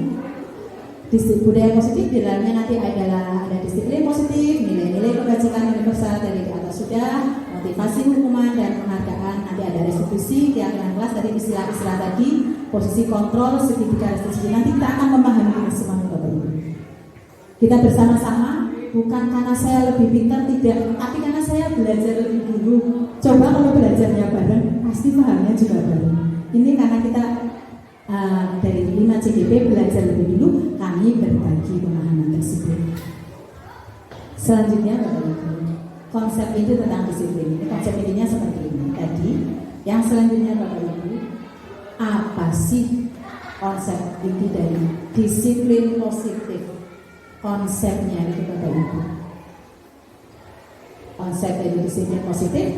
Budaya positif di dalamnya nanti ada disiplin positif, nilai-nilai kebajikan universal dari di atas sudah, motivasi hukuman dan penghargaan, nanti ada restitusi, keyakinan kelas dari istilah-istilah tadi, posisi kontrol, segitiga restitusi. Nanti kita akan memahami ini semua Bapak Ibu. Kita bersama-sama, bukan karena saya lebih pintar, tidak, tapi karena saya belajar lebih dulu. Coba kalau belajarnya bareng, pasti pahamnya juga bareng. Ini karena kita dari 5 CGP belajar lebih dulu, kami berbagi pemahaman tersebut. Selanjutnya Bapak Ibu, konsep itu tentang disiplin. Ini konsep intinya seperti ini tadi. Yang selanjutnya Bapak Ibu, apa sih konsep inti dari disiplin positif? Konsepnya itu Bapak Ibu, konsep dari disiplin positif,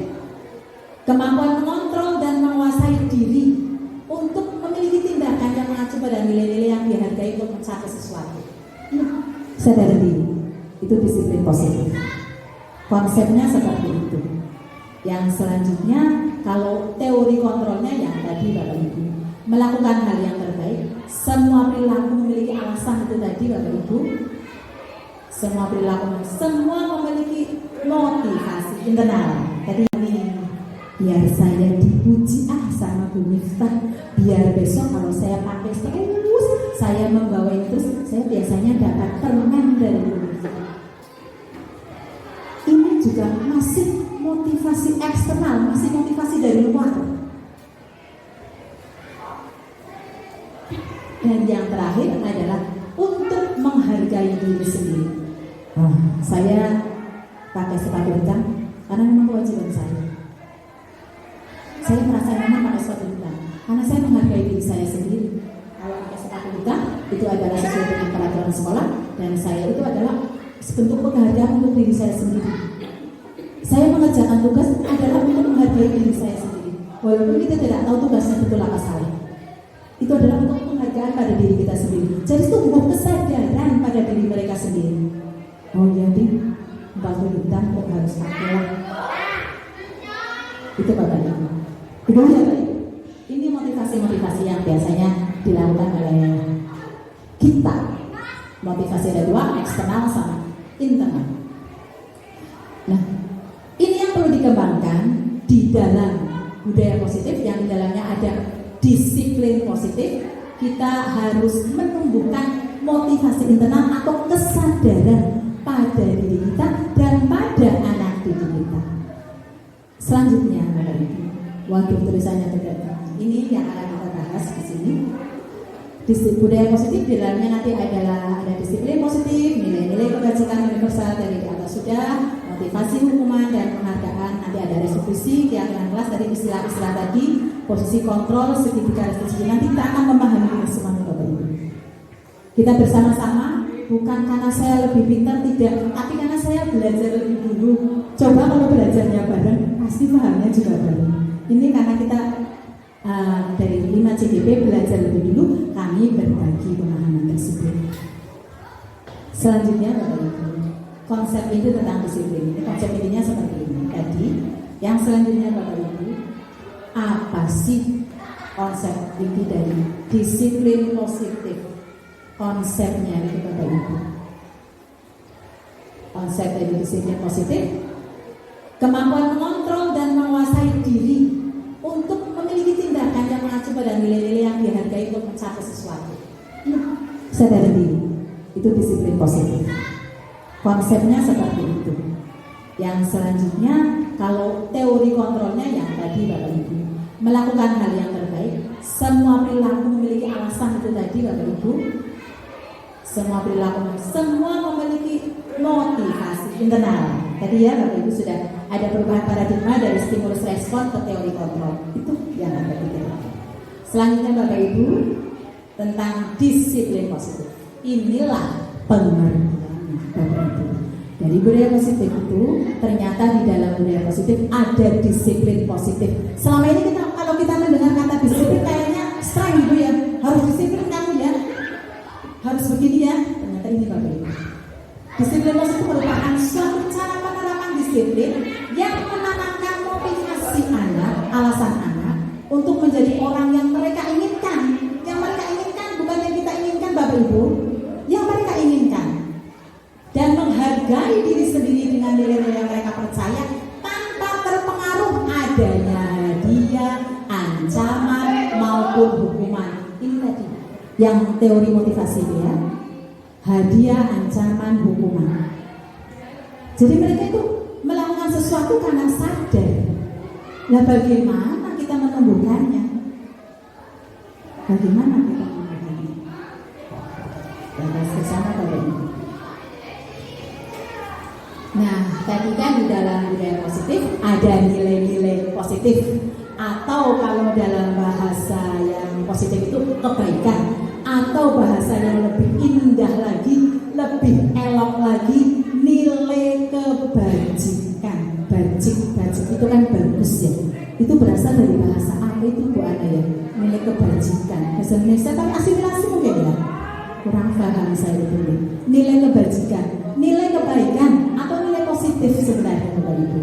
kemampuan mengontrol dan menguasai diri untuk memiliki tindakan yang mengacu pada nilai-nilai yang dihargai untuk mencapai sesuatu. Sadar diri, itu disiplin positif. Konsepnya seperti itu. Yang selanjutnya, kalau teori kontrolnya yang tadi Bapak Ibu, melakukan hal yang terbaik. Semua perilaku memiliki alasan itu tadi Bapak Ibu. Semua perilaku, semua memiliki motivasi internal. Tadi ini biar saya dipuji sama Bu Miftah, biar besok kalau saya pakai terus, saya membawa itu, saya biasanya dapat permen dari Bu Miftah. Ini juga masih motivasi eksternal, masih motivasi dari luar. Dan yang terakhir adalah untuk menghargai diri sendiri. Saya pakai sepatu hitam karena memang kewajiban saya. Saya merasa nyaman pakai sepatu hitam karena saya menghargai diri saya sendiri. Kalau pakai sepatu hitam itu adalah sesuai dengan peraturan sekolah, dan saya itu adalah sebentuk penghargaan untuk diri saya sendiri. Saya mengerjakan tugas adalah untuk menghargai diri saya sendiri. Walaupun kita tidak tahu tugasnya betul apa salah. Itu adalah untuk penghargaan pada diri kita sendiri. Jadi itu bukan kesadaran pada diri mereka sendiri. Oh iya nih, 40 juta kok harus sekolah. Itu Bapak Ibu. Kedua ya Bapak Ibu, ini motivasi-motivasi yang biasanya dilakukan oleh kita. Motivasi ada dua, eksternal sama internal. Nah, ini yang perlu dikembangkan di dalam budaya positif, yang di dalamnya ada disiplin positif. Kita harus menumbuhkan motivasi internal atau kesadaran pada diri kita dan pada anak didik kita. Selanjutnya, Bapak Ibu, waduh tulisannya tidak. Ini yang akan kita bahas di sini. Budaya positif di dalamnya nanti ada disiplin positif, nilai-nilai kebajikan universal dari di atas sudah, motivasi hukuman dan penghargaan, nanti ada restitusi, keyakinan kelas dari istilah-istilah tadi, posisi kontrol, segitiga restitusi. Nanti kita akan memahami ini semua Bapak Ibu. Kita bersama-sama, bukan karena saya lebih pintar, tidak, tapi karena saya belajar lebih dulu. Coba kalau belajarnya bareng, pasti pahamnya juga bareng. Ini karena kita dari 5 CGP belajar lebih dulu, kami berbagi pemahaman tersebut. Selanjutnya Bapak Ibu, konsep itu tentang disiplin. Ini konsep intinya seperti ini tadi. Yang selanjutnya Bapak Ibu, apa sih konsep inti dari disiplin positif? Konsepnya itu Bapak Ibu, konsep dari disiplin positif, kemampuan mengontrol dan menguasai diri untuk memiliki tindakan yang mengacu pada nilai-nilai yang dihargai untuk mencapai sesuatu. Sadar diri, itu disiplin positif. Konsepnya seperti itu. Yang selanjutnya, kalau teori kontrolnya yang tadi Bapak Ibu, melakukan hal yang terbaik. Semua perilaku memiliki alasan itu tadi Bapak Ibu. Semua perilaku, semua memiliki motivasi internal. Tadi ya Bapak Ibu sudah ada perubahan paradigma dari stimulus respon ke teori kontrol. Itu yang Bapak Ibu. Selanjutnya Bapak Ibu, tentang disiplin positif. Inilah pengertiannya Bapak Ibu. Dari budaya positif itu ternyata di dalam budaya positif ada disiplin positif. Selama ini kalau kita mendengar kata disiplin kayaknya streng Ibu ya, harus disiplin kamu ya, harus begini ya. Ternyata ini Bapak Ibu. Disiplin positif merupakan suatu cara penerapan disiplin yang menanamkan motivasi anak, alasan anak untuk menjadi orang yang mereka inginkan. Yang mereka inginkan bukan yang kita inginkan Bapak Ibu, yang mereka inginkan. Dan menghargai diri sendiri dengan nilai-nilai yang mereka percaya tanpa terpengaruh adanya hadiah, ancaman maupun hukuman. Ini tadi yang teori motivasi ya. Hadiah, ancaman, hukuman. Jadi mereka itu melakukan sesuatu karena sadar. Nah bagaimana kita menumbuhkannya? Bagaimana kita menumbuhkannya? Kita bersama Bapak Ibu. Nah, tadi kan di dalam budaya positif ada nilai-nilai positif, atau kalau dalam bahasa yang positif itu kebaikan, atau bahasa yang lebih indah lagi, lebih elok lagi, nilai kebajikan. Bajik itu kan bagus ya. Itu berasal dari bahasa apa itu Bu Ana ya? Nilai kebajikan. Bahasa Indonesia kan asimilasi mungkin ya. Kurang paham saya itu. Nilai kebajikan, nilai kebaikan atau nilai positif sebenarnya Bapak Ibu.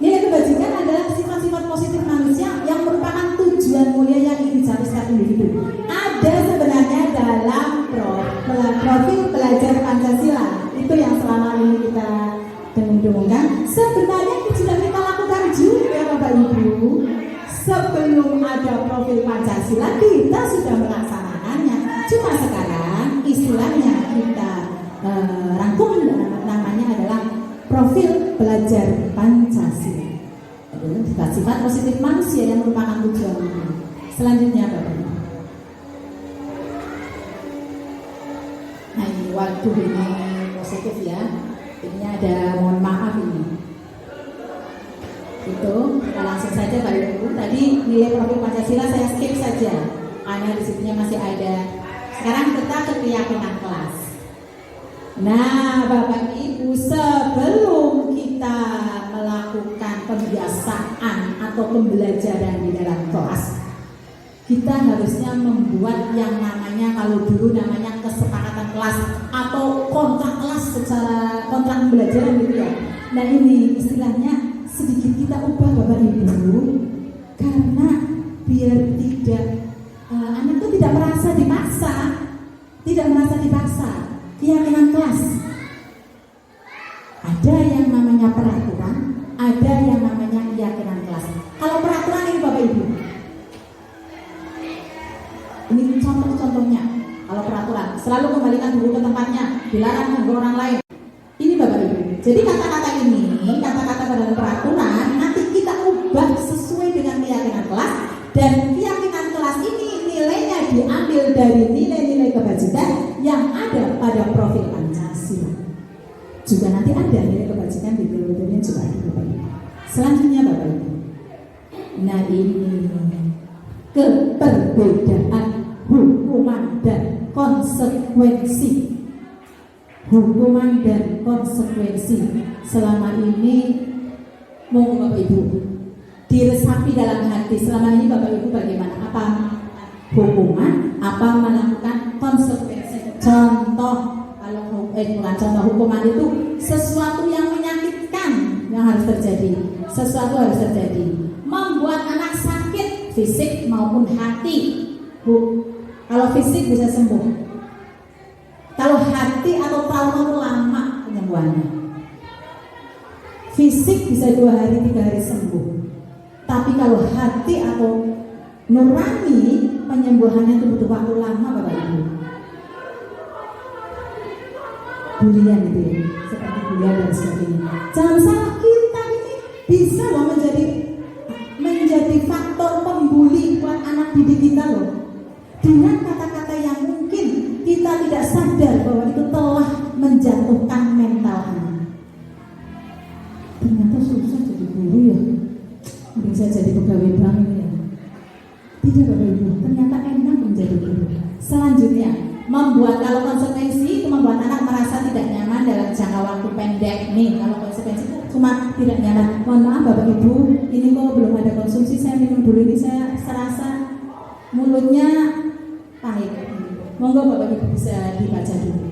Nilai kebajikan adalah sifat-sifat positif manusia yang merupakan tujuan mulia yang ingin dicapai setiap individu. Ada sebenarnya dalam profil pelajar Pancasila. Itu yang selama ini kita dengung-dengungkan. Sebenarnya itu sudah kita lakukan juga Bapak Ibu. Sebelum ada profil Pancasila kita sudah melaksanakannya. Cuma sekarang istilahnya kita rangkum namanya adalah profil pelajar Pancasila. Sifat-sifat positif manusia yang merupakan tujuan. Selanjutnya Bapak Ibu. Nah ini waktu ini positif ya. Ini ada mohon maaf ini. Itu kita langsung saja Pak Ibu. Tadi nilai profil Pancasila saya skip saja. Karena di situnya masih ada. Sekarang kita ke keyakinan kelas. Nah Bapak Ibu, sebelum kita melakukan pembiasaan atau pembelajaran di dalam kelas, kita harusnya membuat yang namanya, kalau dulu namanya kesepakatan kelas atau kontrak kelas, secara kontrak pembelajaran gitu ya. Nah ini istilahnya sedikit kita ubah Bapak Ibu, karena biar tidak anak itu tidak merasa dipaksa, keyakinan kelas. Ada yang namanya peraturan, ada yang namanya keyakinan kelas. Kalau peraturan ini Bapak Ibu, ini contoh-contohnya. Kalau peraturan, selalu kembalikan buku ke tempatnya, dilarang mengganggu orang lain. Ini Bapak Ibu. Jadi kata-kata ini, kata-kata dalam peraturan nanti kita ubah sesuai dengan keyakinan kelas, dan keyakinan kelas ini nilainya diambil dari nilai-nilai kebajikan yang ada pada profil Pancasila. Juga nanti ada nilai kebajikan di teori-teorinya juga ada Bapak Ibu. Selanjutnya Bapak Ibu. Nah ini keperbedaan hukuman dan konsekuensi. Hukuman dan konsekuensi selama ini mau Bapak Ibu diresapi dalam hati. Selama ini Bapak Ibu bagaimana? Apa hukuman? Apa melakukan konsekuensi? Contoh, kalau bukan contoh, hukuman itu sesuatu yang menyakitkan yang harus terjadi. Sesuatu harus terjadi, membuat anak sakit fisik maupun hati. Kalau fisik bisa sembuh. Kalau hati atau trauma itu lama penyembuhannya. Fisik bisa 2 hari 3 hari sembuh. Tapi kalau hati atau nurani penyembuhannya itu butuh waktu lama Bapak Ibu. Bulian itu ya, seperti ya dan sebagainya. Jangan salah, kita ini bisa loh menjadi faktor pembuli buat anak didik kita loh. Dengan kata-kata yang mungkin kita tidak sadar bahwa itu telah menjatuhkan mental anak. Ternyata susah jadi guru ya. Mungkin saya jadi pegawai bank ini ya. Tidak Bapak Ibu, ternyata enak menjadi guru. Selanjutnya, kalau konsekuensi itu membuat anak merasa tidak nyaman dalam jangka waktu pendek. Nih, kalau konsekuensi itu cuma tidak nyaman. Mohon maaf Bapak Ibu, ini kok belum ada konsumsi, saya minum dulu ini, saya serasa mulutnya pahit. Monggo Bapak Ibu bisa dibaca dulu.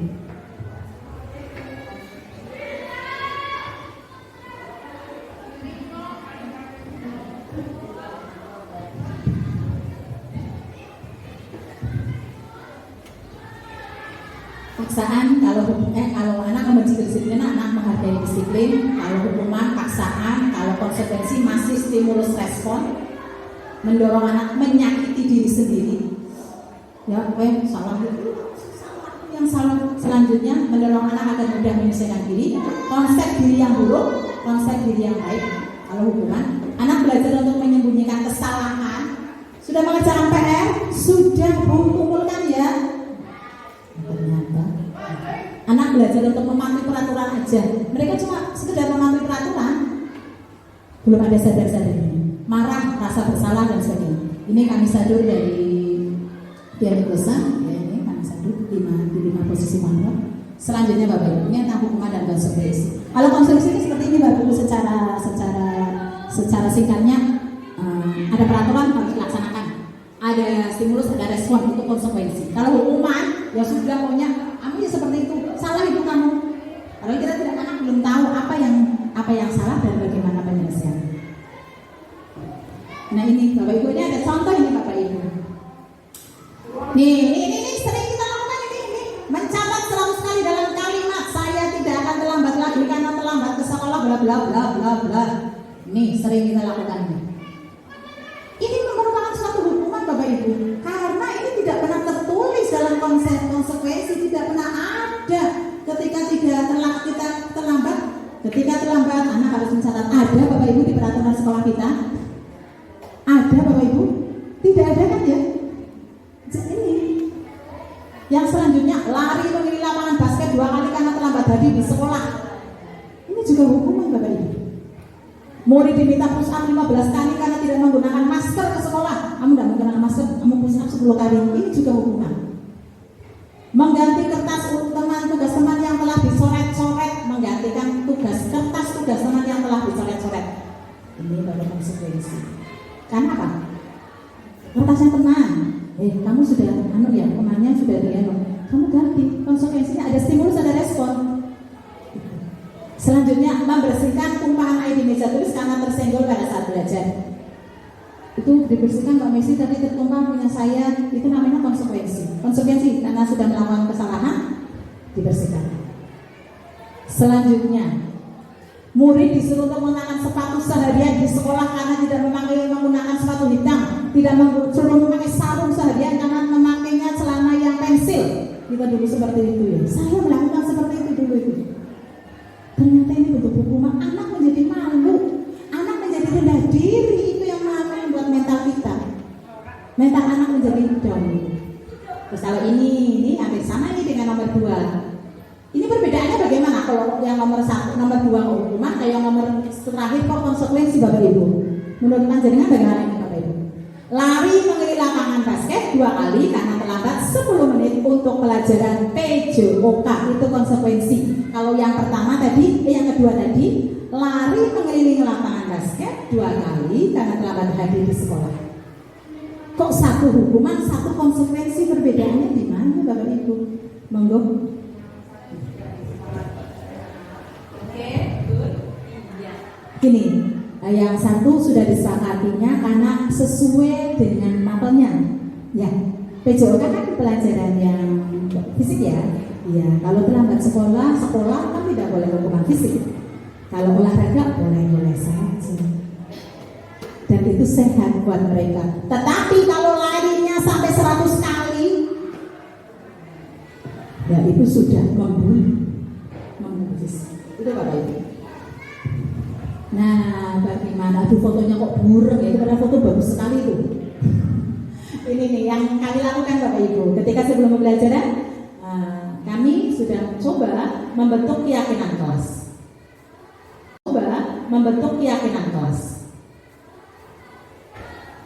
Paksaan, kalau anak membenci disiplin, anak menghargai disiplin. Kalau hukuman, paksaan. Kalau konsekuensi, masih stimulus respon, mendorong anak menyakiti diri sendiri. Ya, salah itu yang salah. Selanjutnya, mendorong anak agar mudah menyelesaikan diri. Konsep diri yang buruk, konsep diri yang baik. Kalau hukuman, anak belajar untuk menyembunyikan kesalahan. Sudah mengerjakan PR, sudah kumpulkan ya. Ternyata anak belajar untuk mematuhi peraturan aja. Mereka cuma sekedar mematuhi peraturan, belum ada sadar-sadarnya, marah, rasa bersalah dan sebagainya. Ini kami sadur dari Dianikosa, ya, ini kami sadur di 5 posisi mantra. Selanjutnya Bapak Ibu, ini tentang hukuman dan konsekuensi. Kalau konsekuensi ini seperti ini Bapak Ibu, secara singkatnya, ada peraturan harus dilaksanakan, ada stimulus, ada respon, itu konsekuensi. Kalau hukuman, ya sudah, pokoknya kamu ya seperti itu, salah itu kamu. Kalau kita tidak, anak belum tahu apa yang salah dan bagaimana penyelesaian. Nah ini Bapak Ibu, ini ada contoh ini Bapak Ibu. Nih, ini sering kita lakukan ini. Mencatat 100 kali dalam kalimat, saya tidak akan terlambat lagi karena terlambat ke sekolah, bla bla bla bla bla. Nih sering kita lakukan ini. Ini merupakan suatu hukuman Bapak Ibu, karena ini tidak pernah tertulis dalam konsep konsekuensi, tidak pernah ada. Ketika terlambat, anak harus mencatat. Ada Bapak Ibu di peraturan sekolah kita? Ada Bapak Ibu? Tidak ada kan ya? Ini. Yang selanjutnya, lari mengelilingi lapangan basket 2 kali karena terlambat hadir di sekolah. Ini juga hukuman Bapak Ibu. Murid diminta push up 15 kali karena tidak menggunakan masker ke sekolah. Kamu tidak menggunakan masker, kamu push up 10 kali. Ini juga hukuman. Mengganti kertas tugas teman yang telah dicoret-coret, menggantikan kertas tugas teman yang telah dicoret-coret. Ini baru konsekuensi. Karena apa? Kertasnya teman. Kamu sudah temannya sudah kamu ganti. Konsekuensinya ada stimulus, ada respon. Selanjutnya, membersihkan tumpahan air di meja tulis karena tersenggol pada saat belajar. Itu dibersihkan Mbak Messi, tadi tertumpah punya saya, itu namanya konsekuensi. Konsekuensi karena sudah melakukan kesalahan, dibersihkan. Selanjutnya, murid disuruh untuk menggunakan sepatu seharian di sekolah karena tidak menggunakan sepatu hitam, tidak disuruh memakai sarung seharian karena memakainya celana yang pensil. Kita dulu seperti itu ya. Saya melakukan seperti itu dulu itu. Ternyata ini bentuk hukuman. Anak menjadi malu, anak menjadi rendah diri. Itu yang membuat mental kita, mental anak menjadi down. Terus kalau ini hampir sama ini dengan nomor 2. Ini perbedaannya bagaimana? Kalau yang nomor 1, nomor 2 hukuman, kayak yang nomor terakhir kok konsekuensi Bapak Ibu. Menurut panjenengan bagaimana ini Bapak Ibu? Lari mengelilingi lapangan basket 2 kali karena terlambat 10 menit untuk pelajaran PJOK, itu konsekuensi. Kalau yang pertama tadi, yang kedua tadi, lari mengelilingi lapangan basket 2 kali karena terlambat hadir di sekolah. Kok satu hukuman, satu konsekuensi, perbedaannya di mana Bapak Ibu? Monggo. Oke, good. Gini, yang satu sudah disepakatinya karena sesuai dengan mapelnya. Ya, PJOK kan pelajaran yang fisik ya. Ya, kalau terlambat sekolah kan tidak boleh hukuman fisik. Kalau olahraga boleh-boleh saja. Dan itu sehat buat mereka. Tetapi kalau larinya sampai 100 kali, ya itu sudah membuli. Itu Bapak Ibu. Nah, bagaimana? Aduh, fotonya kok burem ya? Itu pada foto bagus sekali tuh. Ini nih yang kami lakukan Bapak Ibu. Ketika sebelum pembelajaran, kami sudah coba membentuk keyakinan kelas.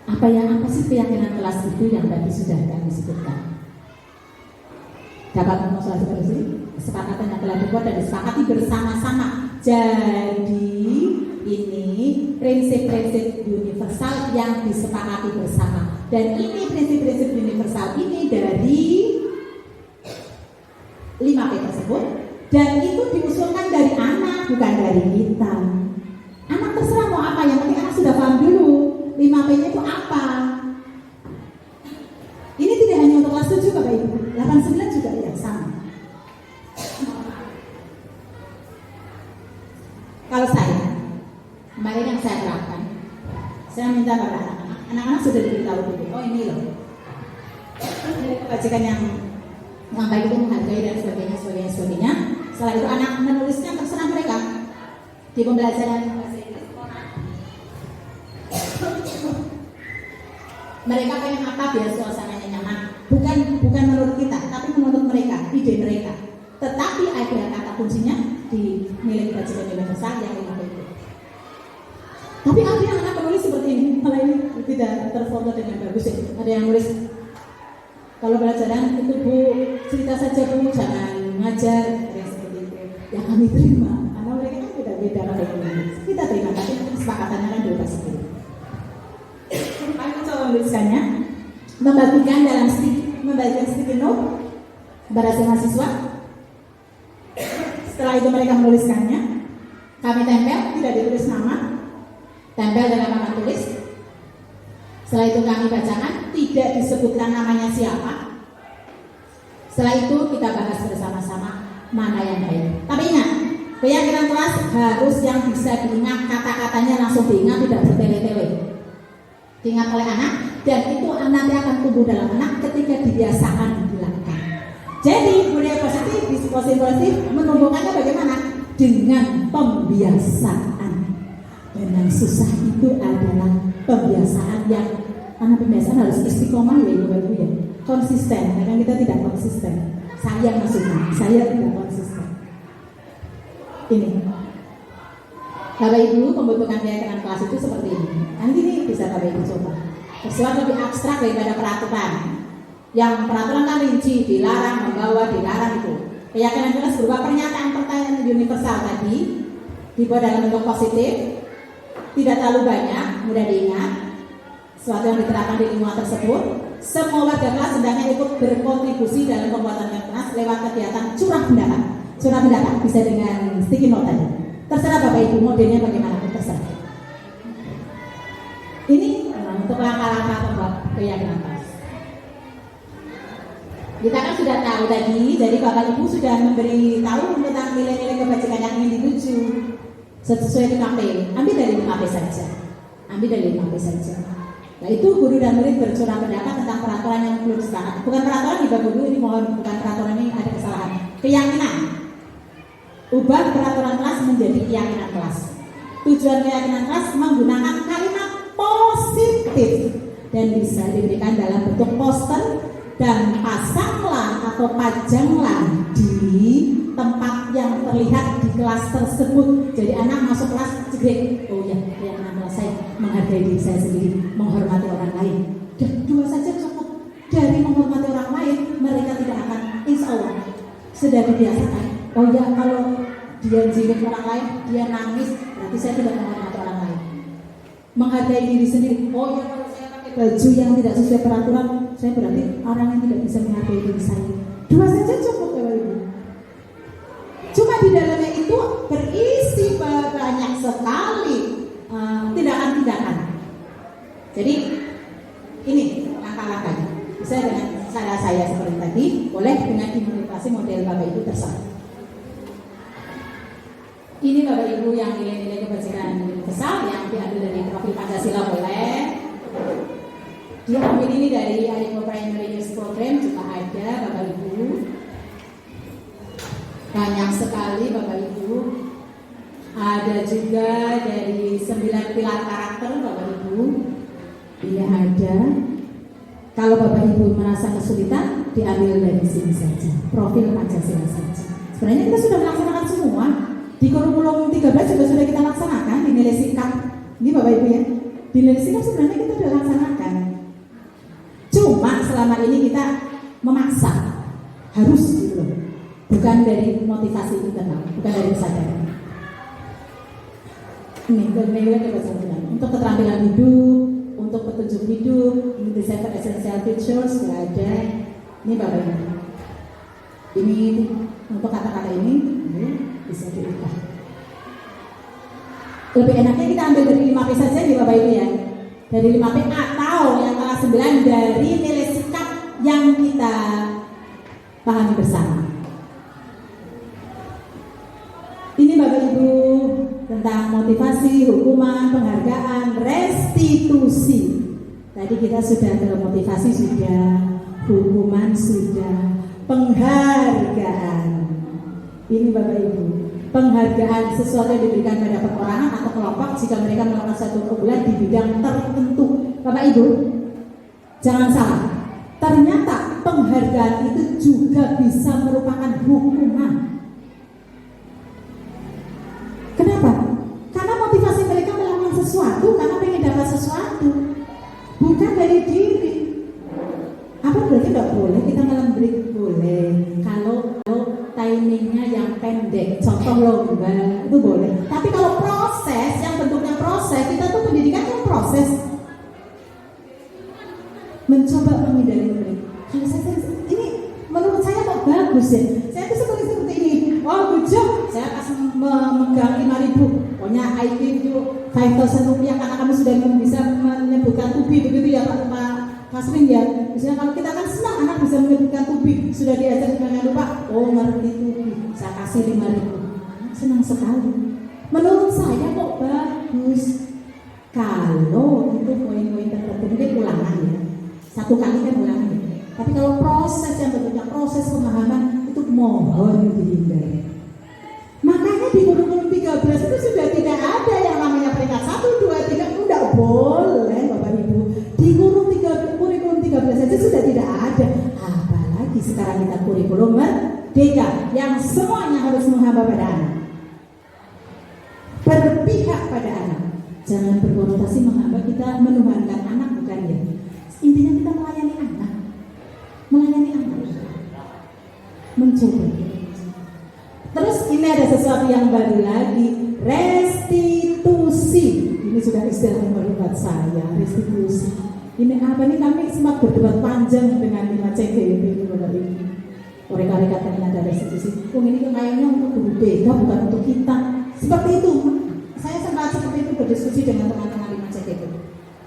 Apa sih keyakinan kelas itu yang tadi sudah kami sebutkan? Dapat mengusul seperti ini, kesepakatan yang telah dibuat dan disepakati bersama-sama. Jadi ini prinsip-prinsip universal yang disepakati bersama. Dan ini prinsip-prinsip universal ini dari 5P tersebut, dan itu diusulkan dari anak, bukan dari kita. Anak terserah mau apa, yang penting anak sudah paham dulu 5P-nya itu apa. Ini tidak hanya untuk kelas 7 Bapak Ibu, 89 juga ya sama. Kalau saya, kemarin yang saya terapkan, saya minta pada anak-anak sudah diberitahu dulu, oh ini loh, kebajikan yang baik itu menghargai dan sebagainya. Setelah itu anak menulisnya terserah mereka di pembelajaran bahasa Inggris. Mereka pengen apa biar suasananya nyaman, bukan menurut kita, tapi menurut mereka, ide mereka. Tetapi ada kata kuncinya di nilai kebajikan universal yang 5 itu. Tapi ada yang anak menulis seperti ini, malah ini tidak terfoto dengan bagus ya. Ada yang nulis, kalau pelajaran itu Bu, cerita saja Bu, jangan ngajar, yang seperti itu. Ya kami terima, karena mereka kan beda-beda kalau ini. Kita terima, tapi kesepakatannya kan bebas sendiri. Kami coba menuliskannya, membagikan sticky note kepada mahasiswa. Setelah itu mereka menuliskannya, kami tempel, tidak ditulis nama, tempel dalam papan tulis. Setelah itu kami bacakan, tidak disebutkan namanya siapa. Setelah itu kita bahas bersama-sama mana yang baik. Tapi ingat, keyakinan kelas harus yang bisa diingat, kata-katanya langsung diingat, tidak bertele-tele. Diingat oleh anak, dan itu nanti akan tumbuh dalam anak ketika dibiasakan dilakukan. Jadi budaya positif, diskusi positif menumbuhkannya bagaimana? Dengan pembiasaan. Dan yang susah itu adalah pembiasaan yang pembiasaan harus istiqomah ya Ibu ya, konsisten. Karena kita tidak konsisten. Saya maksudnya, saya tidak konsisten. Ini, Bapak Ibu, pembentukan keyakinan kelas itu seperti ini. Nanti ini bisa Bapak Ibu coba. Bersifat lebih abstrak daripada peraturan. Yang peraturan kan rinci, dilarang, membawa, dilarang itu. Keyakinan kelas berupa pernyataan universal tadi, dibuat dalam bentuk positif, tidak terlalu banyak, mudah diingat, sesuatu yang diterapkan di lingkungan tersebut. Semua warga kelas hendaknya ikut berkontribusi dalam pembuatan kelas lewat kegiatan curah pendapat. Curah pendapat bisa dengan sticky note tadi. Terserah Bapak Ibu modelnya bagaimana, terserah. Ini untuk langkah-langkah pembuat keyakinan kelas. Kita kan sudah tahu tadi, jadi Bapak Ibu sudah memberi tahu tentang nilai-nilai kebajikan yang ingin dituju sesuai dengan P. Ambil dari 5P saja. Nah itu guru dan murid bercurah pendapat tentang peraturan yang belum disepakati. Bukan peraturan Bapak Guru, ini mohon, bukan peraturan, ini ada kesalahan. Keyakinan. Ubah peraturan kelas menjadi keyakinan kelas. Tujuan keyakinan kelas menggunakan kalimat positif dan bisa diberikan dalam bentuk poster dan pasanglah atau pajanglah di tempat yang terlihat di kelas tersebut. Jadi anak masuk kelas jegrek, oh ya, keyakinan kelas saya menghargai diri saya sendiri, menghormati orang lain. Dan 2 saja cukup. Dari menghormati orang lain, mereka tidak akan, insya Allah sudah dibiasakan. Oh ya, kalau dia jegrek orang lain, dia nangis, berarti saya tidak menghormati orang lain. Menghargai diri sendiri. Oh ya, kalau saya pakai baju yang tidak sesuai peraturan, saya berarti orang yang tidak bisa menghargai diri saya. 2 saja cukup ya Ibu. Cuma di dalamnya itu berisi banyak sekali tindakan-tindakan. Jadi ini langkah-langkahnya. Bisa dengan cara saya seperti tadi, boleh dengan implementasi model Bapak Ibu terserah. Ini Bapak Ibu yang nilai-nilai kebajikan universal yang diambil dari profil Pancasila boleh. Diambil ini dari Aiko Primary News Program juga ada Bapak Ibu. Banyak sekali Bapak Ibu. Ada juga dari 9 pilar karakter Bapak Ibu. Ini ada. Kalau Bapak Ibu merasa kesulitan, diambil dari sini saja. Profil Pancasila saja. Sebenarnya kita sudah melaksanakan semua. Di kurikulum 13 juga sudah kita laksanakan di nilai sikap. Ini Bapak Ibu ya. Di nilai sikap sebenarnya kita sudah laksanakan. Cuma selama ini kita memaksa harus gitu loh. Bukan dari motivasi internal, bukan dari kesadaran. Ini untuk keterampilan hidup, untuk petunjuk hidup, ini the 7 essential features sudah ada. Ini Bapak Ibu. Ini untuk kata-kata ini bisa diubah. Lebih enaknya kita ambil dari 5P saja di Bapak Ibu ya. Dari 5P atau yang kelas 9 dari nilai sikap yang kita pahami bersama. Ini Bapak Ibu tentang motivasi, hukuman, penghargaan, restitusi. Tadi kita sudah ke motivasi sudah, hukuman sudah, penghargaan. Ini Bapak Ibu, penghargaan sesuatu yang diberikan pada perorangan atau kelompok jika mereka melakukan suatu keunggulan di bidang tertentu. Bapak Ibu, jangan salah. Ternyata penghargaan itu juga bisa merupakan hukuman. Kenapa? Karena motivasi mereka melakukan sesuatu karena pengen dapat sesuatu, bukan dari diri. Apa berarti tidak boleh kita ngelembrik? Boleh. Kalau timingnya yang pendek, contoh lomba itu boleh. Tapi kalau proses yang bentuknya proses, kita tuh pendidikan kan proses. Mencoba menghindari memberi. Kalau saya ini menurut saya kok bagus ya. Saya tuh seperti ini. Oh bujuk, saya kasih memegang 5.000. Pokoknya I give you 5.000 rupiah karena kamu sudah bisa menyebutkan tubi begitu ya Pak Kasring ya. Misalnya kalau kita kan senang anak bisa menyebutkan tubi, sudah diajar dengan lupa, oh ngerti tubi, saya kasih 5.000. Senang sekali. Menurut saya kok bagus. Kalau itu poin-poin tertentu mungkin ulangan ya. Satu kali kan ulangan ya. Tapi kalau proses yang bentuknya proses pemahaman itu mohon dihindari. Makanya di kurikulum 13 itu sudah tidak ada yang namanya peringkat 1, 2, 3. Itu tidak boleh Bapak Ibu. Di kurikulum 13 saja sudah tidak ada. Apalagi sekarang kita kurikulum merdeka yang semuanya harus menghamba pada anak, berpihak pada anak. Jangan berkonotasi menghamba kita menuhankan anak, bukan ya. Intinya kita melayani anak. Melayani anak. Mencoba. Terus ini ada sesuatu yang baru lagi, restitusi. Ini sudah istilah yang baru buat saya, restitusi. Ini apa nih, kami sempat berdebat panjang dengan 5CGP ini Bapak Ibu. Rekan-rekan kami ada restitusi. Oh ini kayaknya untuk guru BK bukan untuk kita. Seperti itu. Saya sempat seperti itu berdiskusi dengan teman-teman 5CGP.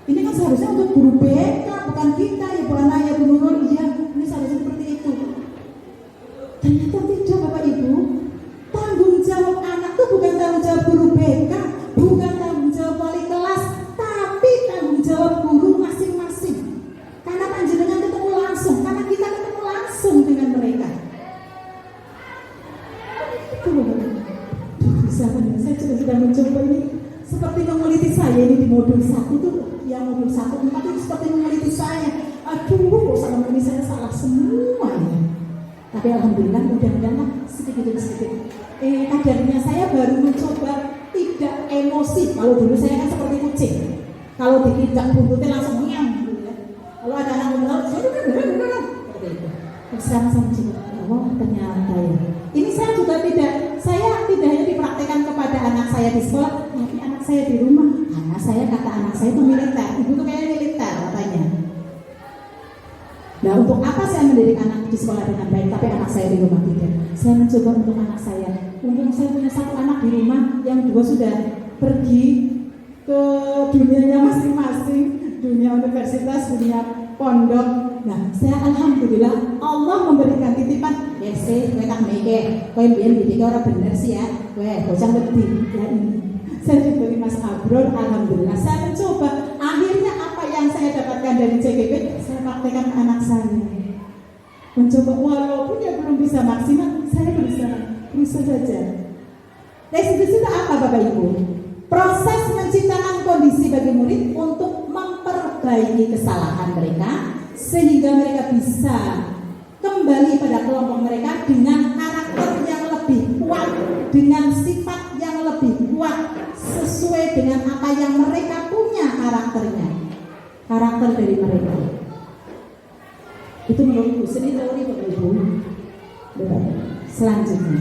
Ini kan seharusnya untuk guru BK bukan kita ya Bu Ana ya Bu Nurul. Iya, ini seharusnya seperti itu. Ternyata tidak Bapak Ibu. Tanggung jawab anak itu bukan tanggung jawab guru BK, bukan tanggung jawab wali kelas, tapi tanggung jawab guru masing-masing. Karena panjenengan ketemu langsung, karena kita ketemu langsung dengan mereka. Itu bisa benar. Saya sudah mencoba ini seperti meneliti saya ini di modul 1 itu, yang modul 1 itu seperti meneliti saya. Aduh, kok selama ini saya salah semua ya. Tapi alhamdulillah mudah-mudahan sedikit demi sedikit. Kadarnya saya baru mencoba tidak emosi. Kalau dulu saya kan seperti kucing. Kalau dikinjak buntutnya langsung nyam gitu ya. Kalau ada anak ngomong, seperti itu. Sekarang saya mencoba, oh ternyata ya. Ini saya tidak hanya dipraktekkan kepada anak saya di sekolah, tapi anak saya di rumah. Anak saya kata anak saya itu militer. Ibu tuh kayak militer katanya. Nah untuk apa saya mendidik anak di sekolah dengan baik, tapi anak saya di rumah tidak? Saya mencoba untuk anak saya. Mumpung saya punya 1 anak di rumah, yang 2 sudah pergi ke dunianya masing-masing, dunia universitas, dunia pondok. Nah saya alhamdulillah Allah memberikan titipan. Yese, gue tak mikir, gue biar didik orang bener sih ya, gue bocah lebih. Ya ini, saya diberi Mas Abror, alhamdulillah. Saya mencoba. Akhirnya apa yang saya dapatkan dari CGP, saya praktekkan ke anak saya. Mencoba walaupun ya belum bisa maksimal, saya berusaha saja. Restitusi itu apa Bapak Ibu? Proses menciptakan kondisi bagi murid untuk memperbaiki kesalahan mereka sehingga mereka bisa kembali pada kelompok mereka dengan karakter yang lebih kuat, dengan sifat yang lebih kuat sesuai dengan apa yang mereka punya karakternya, karakter dari mereka. Itu menurutku seni teori Bapak Ibu. Selanjutnya,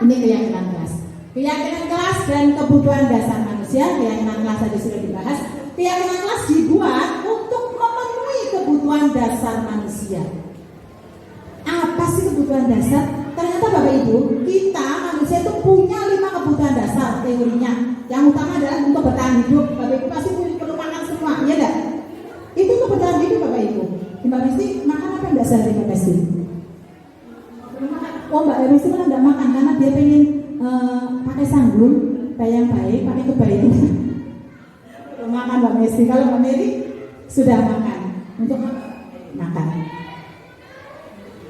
ini keyakinan kelas. Keyakinan kelas dan kebutuhan dasar manusia. Keyakinan kelas tadi sudah dibahas. Keyakinan kelas dibuat untuk memenuhi kebutuhan dasar manusia. Apa sih kebutuhan dasar? Ternyata Bapak Ibu, kita manusia itu punya 5 kebutuhan dasar teorinya. Yang utama adalah untuk bertahan hidup. Bapak Ibu pasti perlu makan semua, iya enggak? Itu kebutuhan hidup Bapak Ibu. Mbak Mesti makan apa enggak sehari Mbak Mesti? Oh Mbak Mesti kan enggak makan karena dia pengen pakai sanggul, yang baik, pakai kebaya. Makan Mbak Mesti. Kalau Mbak Mary sudah makan. Untuk makan.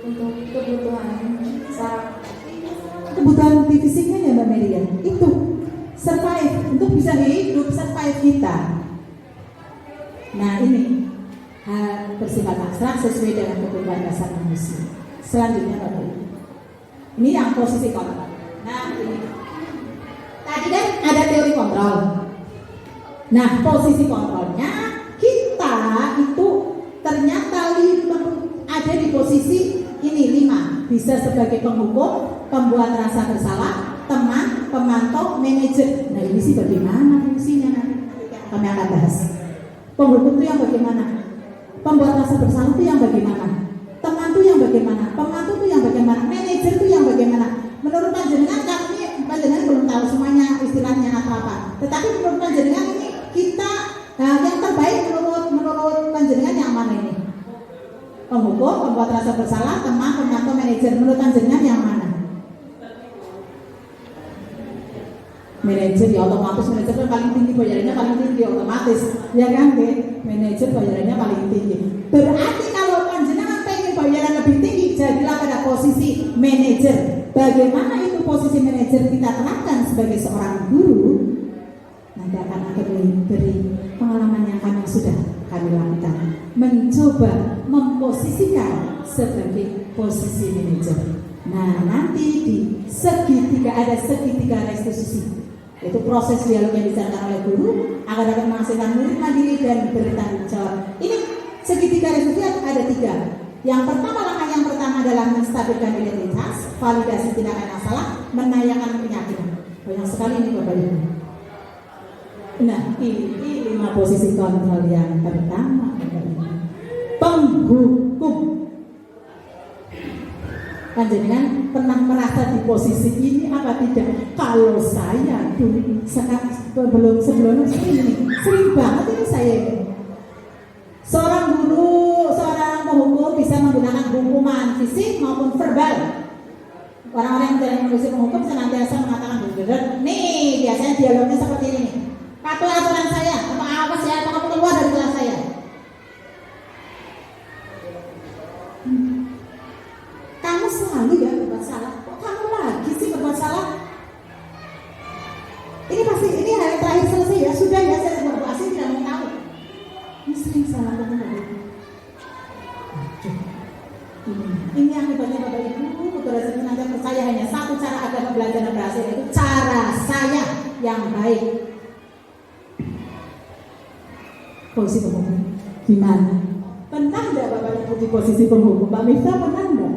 Untuk kebutuhan saraf, Kebutuhan fisiknya ya Mbak Mary ya. Itu survive, untuk bisa hidup, survive kita. Nah ini hal bersifat abstrak sesuai dengan kebutuhan dasar manusia. Selanjutnya Bapak Ibu, ini yang posisi kontrol. Nah ini tadi kan ada teori kontrol. Nah posisi kontrolnya kita itu ternyata ada di posisi ini 5. Bisa sebagai penghukum, pembuat rasa bersalah, teman, pemantau, manajer. Nah ini sih bagaimana fungsinya nanti kami akan bahas. Penghukum itu yang bagaimana? Pembuat rasa bersalah itu yang bagaimana? Teman itu yang bagaimana? Pemantau itu yang bagaimana? Manajer itu yang bagaimana? Menurut panjenengan kami panjenengan belum tahu semuanya istilahnya apa. Tetapi menurut panjenengan ini kita yang terbaik menurut panjenengan yang mana ini? Penghukum, pembuat rasa bersalah, teman, pemantau, manajer. Menurut panjenengan yang mana? Manajer ya otomatis, manajer kan paling tinggi, bayarannya paling tinggi otomatis, ya kan deh? Manajer bayarannya paling tinggi. Berarti kalau panjenengan pengen bayaran lebih tinggi, jadilah pada posisi manajer. Bagaimana itu posisi manajer kita terapkan sebagai seorang guru? Nanti akan beri pengalaman yang sudah kami lakukan, mencoba memposisikan sebagai posisi manajer. Nah nanti di segitiga ada segitiga restitusi, yaitu proses dialog yang dijalankan oleh guru agar dapat menghasilkan murid mandiri dan bertanggung jawab. Ini segitiga restitusi ada 3. Yang pertama, langkah yang pertama adalah menstabilkan identitas, validasi tindakan yang salah, menayakan keyakinan. Banyak sekali ini Bapak Ibu. Nah ini 5 posisi kontrol yang pertama, penghukum. Panjenengan pernah merasa di posisi ini apa tidak? Kalau saya dulu sebelum ini sering banget ini saya seorang guru, seorang penghukum bisa menggunakan hukuman fisik maupun verbal. Orang-orang yang tidak mengurusi penghukum senantiasa mengatakan nih biasanya dialognya seperti ini. Patuh aturan saya, apa saya, kamu keluar dari kelas saya. Kamu selalu ya berbuat salah. Kok kamu lagi sih berbuat salah? Ini pasti ini hari terakhir selesai ya. Sudah ya saya buat asing tidak mau tahu. Ini sering salah ketemu. Ini akibatnya Bapak Ibu, betul nanti percaya hanya satu cara agar belajar berhasil, yaitu cara saya yang baik. Posisi penghukum gimana? Pernah enggak Bapak Ibu di posisi penghukum? Mbak Miftah pernah enggak?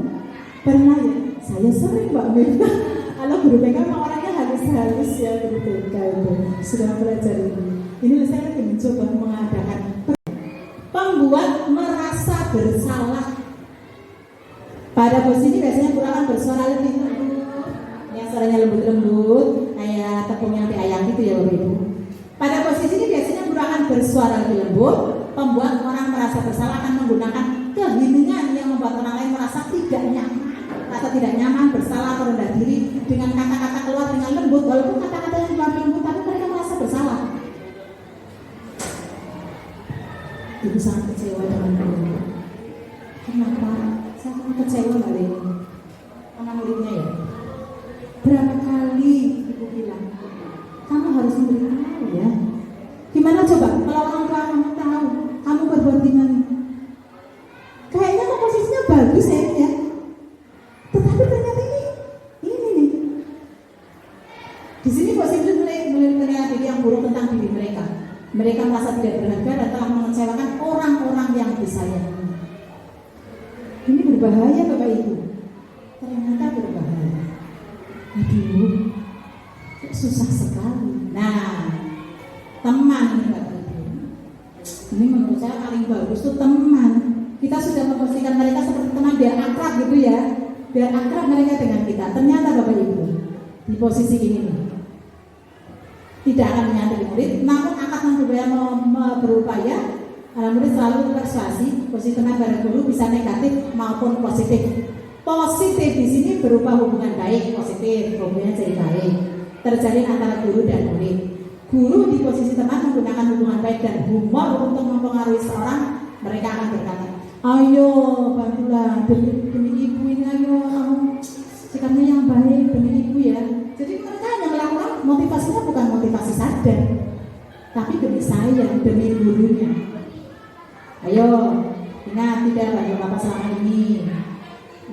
Pernah ya? Saya sering Mbak Miftah. Kalau guru BK memang orangnya halus-halus ya, guru BK itu sudah belajar ini. Ini saya lagi mencoba mengadakan pembuat merasa bersalah. Pada posisi ini biasanya gunakan bersuara lebih lembut, yang suaranya lembut-lembut, kayak tepung yang diayak gitu ya Bapak Ibu. Pada posisi ini biasanya gunakan bersuara lebih lembut. Pembuat orang merasa bersalah akan menggunakan keheningan yang membuat orang lain merasa tidak nyaman, rasa tidak nyaman, bersalah atau rendah diri dengan kata-kata keluar dengan lembut, walaupun kata-kata yang keluar lembut, tapi mereka merasa bersalah. Ibu sangat kecewa dengan guru. Kenapa? Saya sangat kecewa kali ini. Anak muridnya ya. Berapa kali Mereka merasa tidak berharga dan telah mengecewakan orang-orang yang disayangi. Ini berbahaya Bapak Ibu. Ternyata berbahaya. Aduh, susah sekali. Nah, teman ini Bapak Ibu. Ini menurut saya paling bagus tuh teman. Kita sudah memposisikan mereka seperti teman biar akrab gitu ya. Biar akrab mereka dengan kita. Ternyata Bapak Ibu di posisi ini tidak akan menyantuni murid, namun akan berupaya murid selalu persuasi. Posisi teman bareng guru bisa negatif maupun positif. Positif di sini berupa hubungan baik, positif, hubungannya jadi baik, terjalin antara guru dan murid. Guru di posisi teman menggunakan hubungan baik dan humor untuk mempengaruhi seorang. Mereka akan berkata, ayo bantulah demi ibu ini, ayo kamu sikapnya yang baik demi ibu ya. Jadi mereka hanya melakukan motivasinya bukan motivasi sadar, tapi demi sayang, demi gurunya. Ayo ingat tidak bantu bapak selama ini.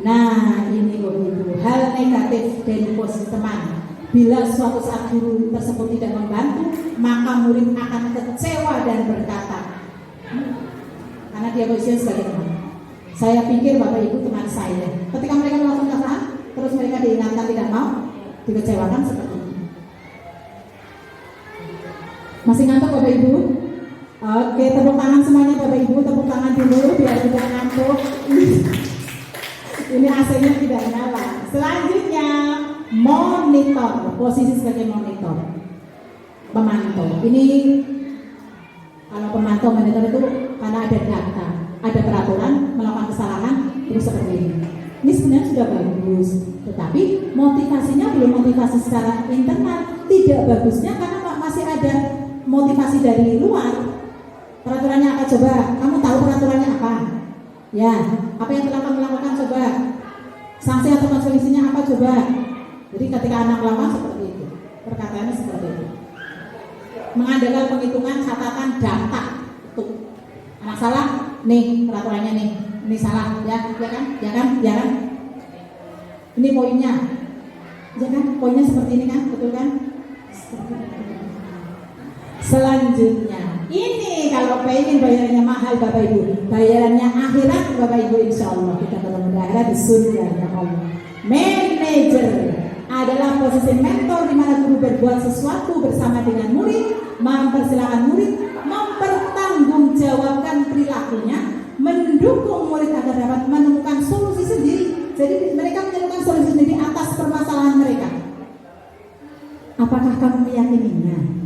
Nah ini Ibu, hal negatif dari posisi teman. Bila suatu saat guru tersebut tidak membantu, maka murid akan kecewa dan berkata, karena dia posisinya sebagai teman, saya pikir Bapak Ibu teman saya. Ketika mereka melakukan kesalahan, terus mereka diingatkan tidak mau, dikecewakan seperti ini. Masih ngantuk Bapak Ibu? Oke, tepuk tangan semuanya Bapak Ibu, tepuk tangan dulu biar tidak ngantuk. Ini AC-nya tidak nyala. Selanjutnya monitor, posisi sebagai monitor, pemantau. Ini kalau pemantau monitor itu karena ada data, ada peraturan, melakukan kesalahan, terus seperti ini. Ini sebenarnya sudah bagus, tetapi motivasinya belum motivasi secara internal. Tidak bagusnya karena masih ada motivasi dari luar. Peraturannya apa coba? Kamu tahu peraturannya apa? Ya, apa yang telah kamu lakukan coba? Sanksi atau konsekuensinya apa coba? Jadi ketika anak melakukan seperti itu, perkataannya seperti itu. Mengandalkan penghitungan catatan data. Tuh, anak salah, nih peraturannya nih, ini salah, ya kan? Ini poinnya, ya kan? Poinnya seperti ini kan, betul kan? Selanjutnya, ini kalau pengen bayarannya mahal Bapak Ibu, bayarannya akhirat Bapak Ibu, insya Allah kita ketemu di akhirat di surga ya Allah. Manager adalah posisi mentor di mana guru berbuat sesuatu bersama dengan murid, mempersilahkan murid, mempertanggungjawabkan perilakunya, mendukung murid agar dapat menemukan solusi sendiri. Jadi mereka menemukan solusi sendiri atas permasalahan mereka. Apakah kamu meyakininya?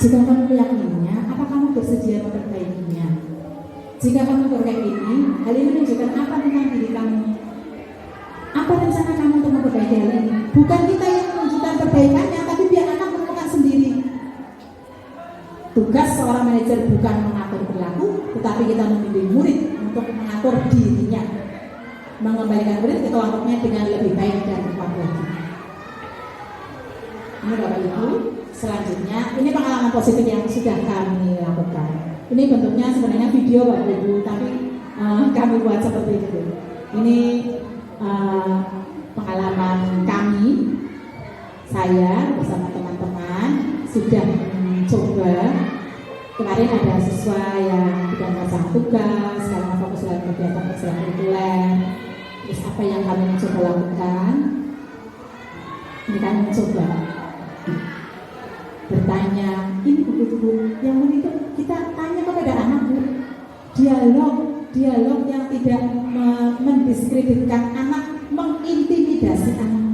Jika kamu meyakininya, apa kamu bersedia memperbaikinya? Jika kamu memperbaiki, hal ini menunjukkan apa tentang diri kamu? Apa rencana kamu untuk memperbaiki hal ini? Bukan kita yang menunjukkan perbaikannya, tapi biar anak menemukan sendiri. Tugas seorang manajer bukan mengatur perilaku, tetapi kita membimbing murid untuk mengatur dirinya, mengembalikan murid ke kelompoknya dengan lebih baik dan kuat lagi. Ini Bapak Ibu. Selanjutnya, ini pengalaman positif yang sudah kami lakukan. Ini bentuknya sebenarnya video Bapak Ibu, tapi kami buat seperti itu. Ini pengalaman kami, saya bersama teman-teman sudah mencoba. Kemarin ada siswa yang tidak melaksanakan tugas karena fokus dalam kegiatan ekstrakurikuler. Terus apa yang kami mencoba lakukan? Ini kami mencoba bertanya, ini buku-buku yang itu kita tanya kepada anak Bu, dialog yang tidak mendiskreditkan anak, mengintimidasi anak.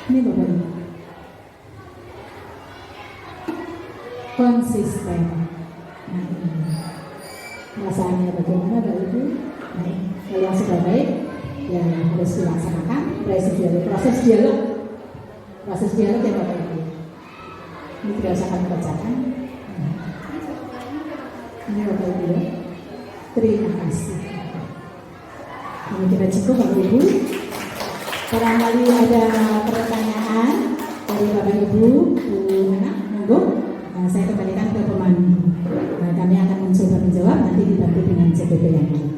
Ini Bapak Ibu, konsisten. Nah ini rasanya bagaimana Bapak Ibu? Nah, kalau yang sudah baik ya harus dilaksanakan. Proses dialog yang Bapak Ibu. Ini tidak usah kami bacakan. Ini Bapak Ibu. Terima kasih. Ini kita cukup Bapak Ibu. Barangkali ada pertanyaan dari Bapak Ibu, Bu Nana, monggo. Nah, saya kembalikan ke pemandu. Nah, kami akan mencoba menjawab nanti dibantu dengan CPP yang lain.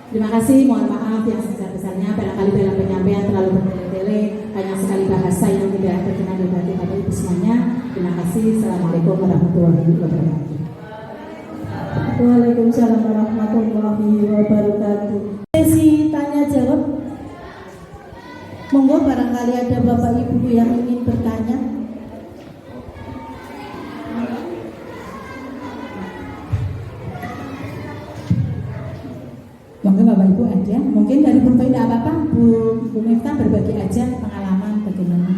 Terima kasih, mohon maaf yang sebesar-besarnya barangkali dalam penyampaian terlalu bertele-tele, banyak sekali bahasa yang tidak berkenan di hati Bapak Ibu semuanya. Terima kasih. Assalamualaikum warahmatullahi wabarakatuh. Waalaikumsalam warahmatullahi wabarakatuh. Sesi tanya jawab. Monggo barangkali ada Bapak Ibu yang ingin bertanya. Monggo Bapak Ibu ada. Mungkin dari Bu tidak apa-apa, Bu Miftah berbagi aja pengalaman bagaimana.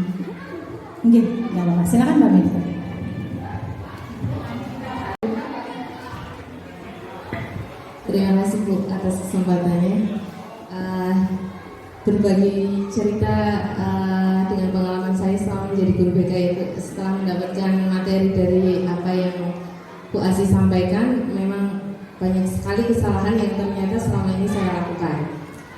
Mungkin nggak apa-apa. Silakan Mbak Miftah. Terima kasih Bu atas kesempatannya. Berbagi cerita dengan pengalaman saya selama menjadi guru BK itu, setelah mendapatkan materi dari apa yang Bu Asi sampaikan, memang banyak sekali kesalahan yang ternyata selama ini saya lakukan.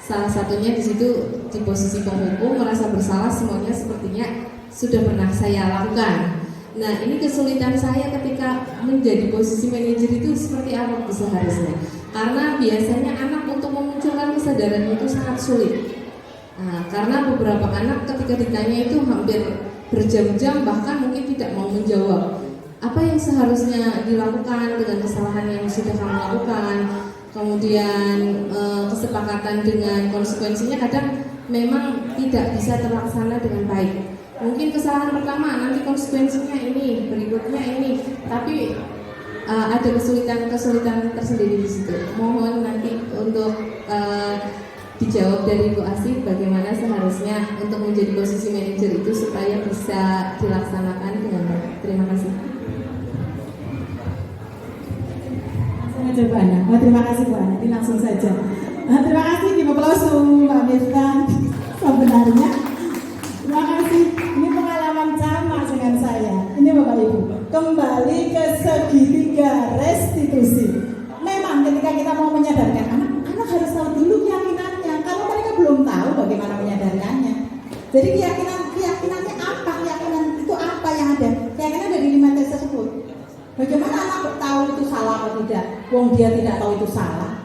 Salah satunya di situ di posisi penghukum, merasa bersalah semuanya sepertinya sudah pernah saya lakukan. Nah, ini kesulitan saya ketika menjadi posisi manajer itu seperti apa seharusnya. Karena biasanya anak untuk memunculkan kesadaran itu sangat sulit. Nah, karena beberapa anak ketika ditanya itu hampir berjam-jam, bahkan mungkin tidak mau menjawab. Apa yang seharusnya dilakukan dengan kesalahan yang sudah kamu lakukan, kemudian kesepakatan dengan konsekuensinya kadang memang tidak bisa terlaksana dengan baik. Mungkin kesalahan pertama, nanti konsekuensinya ini, berikutnya ini, tapi ada kesulitan tersendiri di situ. Mohon nanti untuk dijawab dari Bu Asih bagaimana seharusnya untuk menjadi posisi manajer itu supaya bisa dilaksanakan dengan baik. Terima kasih. Langsung aja Bu Ana. Terima kasih Bu Ana. Ini langsung saja. Terima kasih Ibu Klausu, Mbak Miftah. Sebenarnya terima kasih. Ini pengalaman sama dengan saya. Ini Bapak Ibu, kembali ke segitiga restitusi. Memang ketika kita mau menyadarkan anak harus tahu dulu keyakinannya. Kalau mereka belum tahu bagaimana menyadarkannya. Jadi keyakinannya apa? Keyakinan itu apa yang ada? Keyakinan dari 5 tes tersebut. Bagaimana anak tahu itu salah atau tidak? Wong dia tidak tahu itu salah.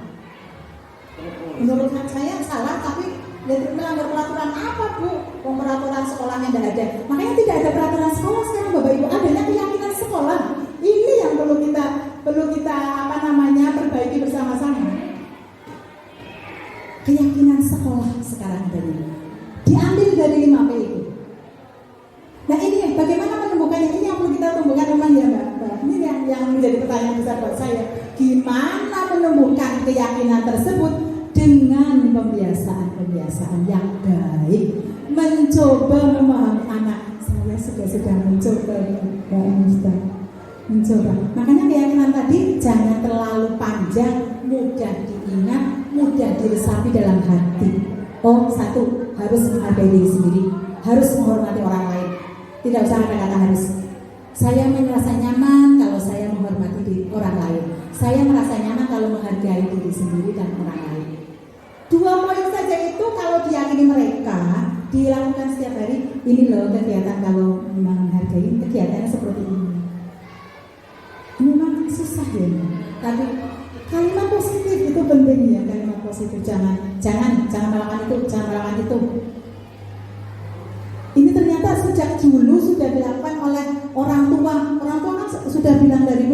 Menurut saya salah, tapi melanggar peraturan apa Bu? Peraturan sekolahnya tidak ada. Makanya tidak ada peraturan sekolah sekarang Bapak Ibu. Adanya keyakinan sekolah. Ini yang perlu kita perbaiki bersama-sama. Keyakinan sekolah sekarang diambil dari 5P itu. Nah ini bagaimana menemukannya? Ini yang perlu kita tumbuhkan memang ya Mbak. Ini yang menjadi pertanyaan besar buat saya. Gimana menemukan keyakinan tersebut? Dengan pembiasaan yang baik, mencoba memahami anak. Saya sudah mencoba, Mbak Miftah, mencoba. Makanya keyakinan tadi jangan terlalu panjang, mudah diingat, mudah diresapi dalam hati. Oh, satu, harus menghargai diri sendiri, harus menghormati orang lain. Tidak usah ada kata harus. Saya merasa nyaman kalau saya menghormati diri orang lain. Saya merasa nyaman kalau menghargai diri sendiri dan orang lain. 2 poin saja itu kalau diyakini mereka dilakukan setiap hari. Ini loh kegiatan kalau memang menghargai, kegiatannya seperti ini. Ini memang susah ya, tapi kalimat positif itu penting ya, kalimat positif. Jangan melakukan itu. Ini ternyata sejak dulu sudah dilakukan oleh orang tua. Orang tua kan sudah bilang dari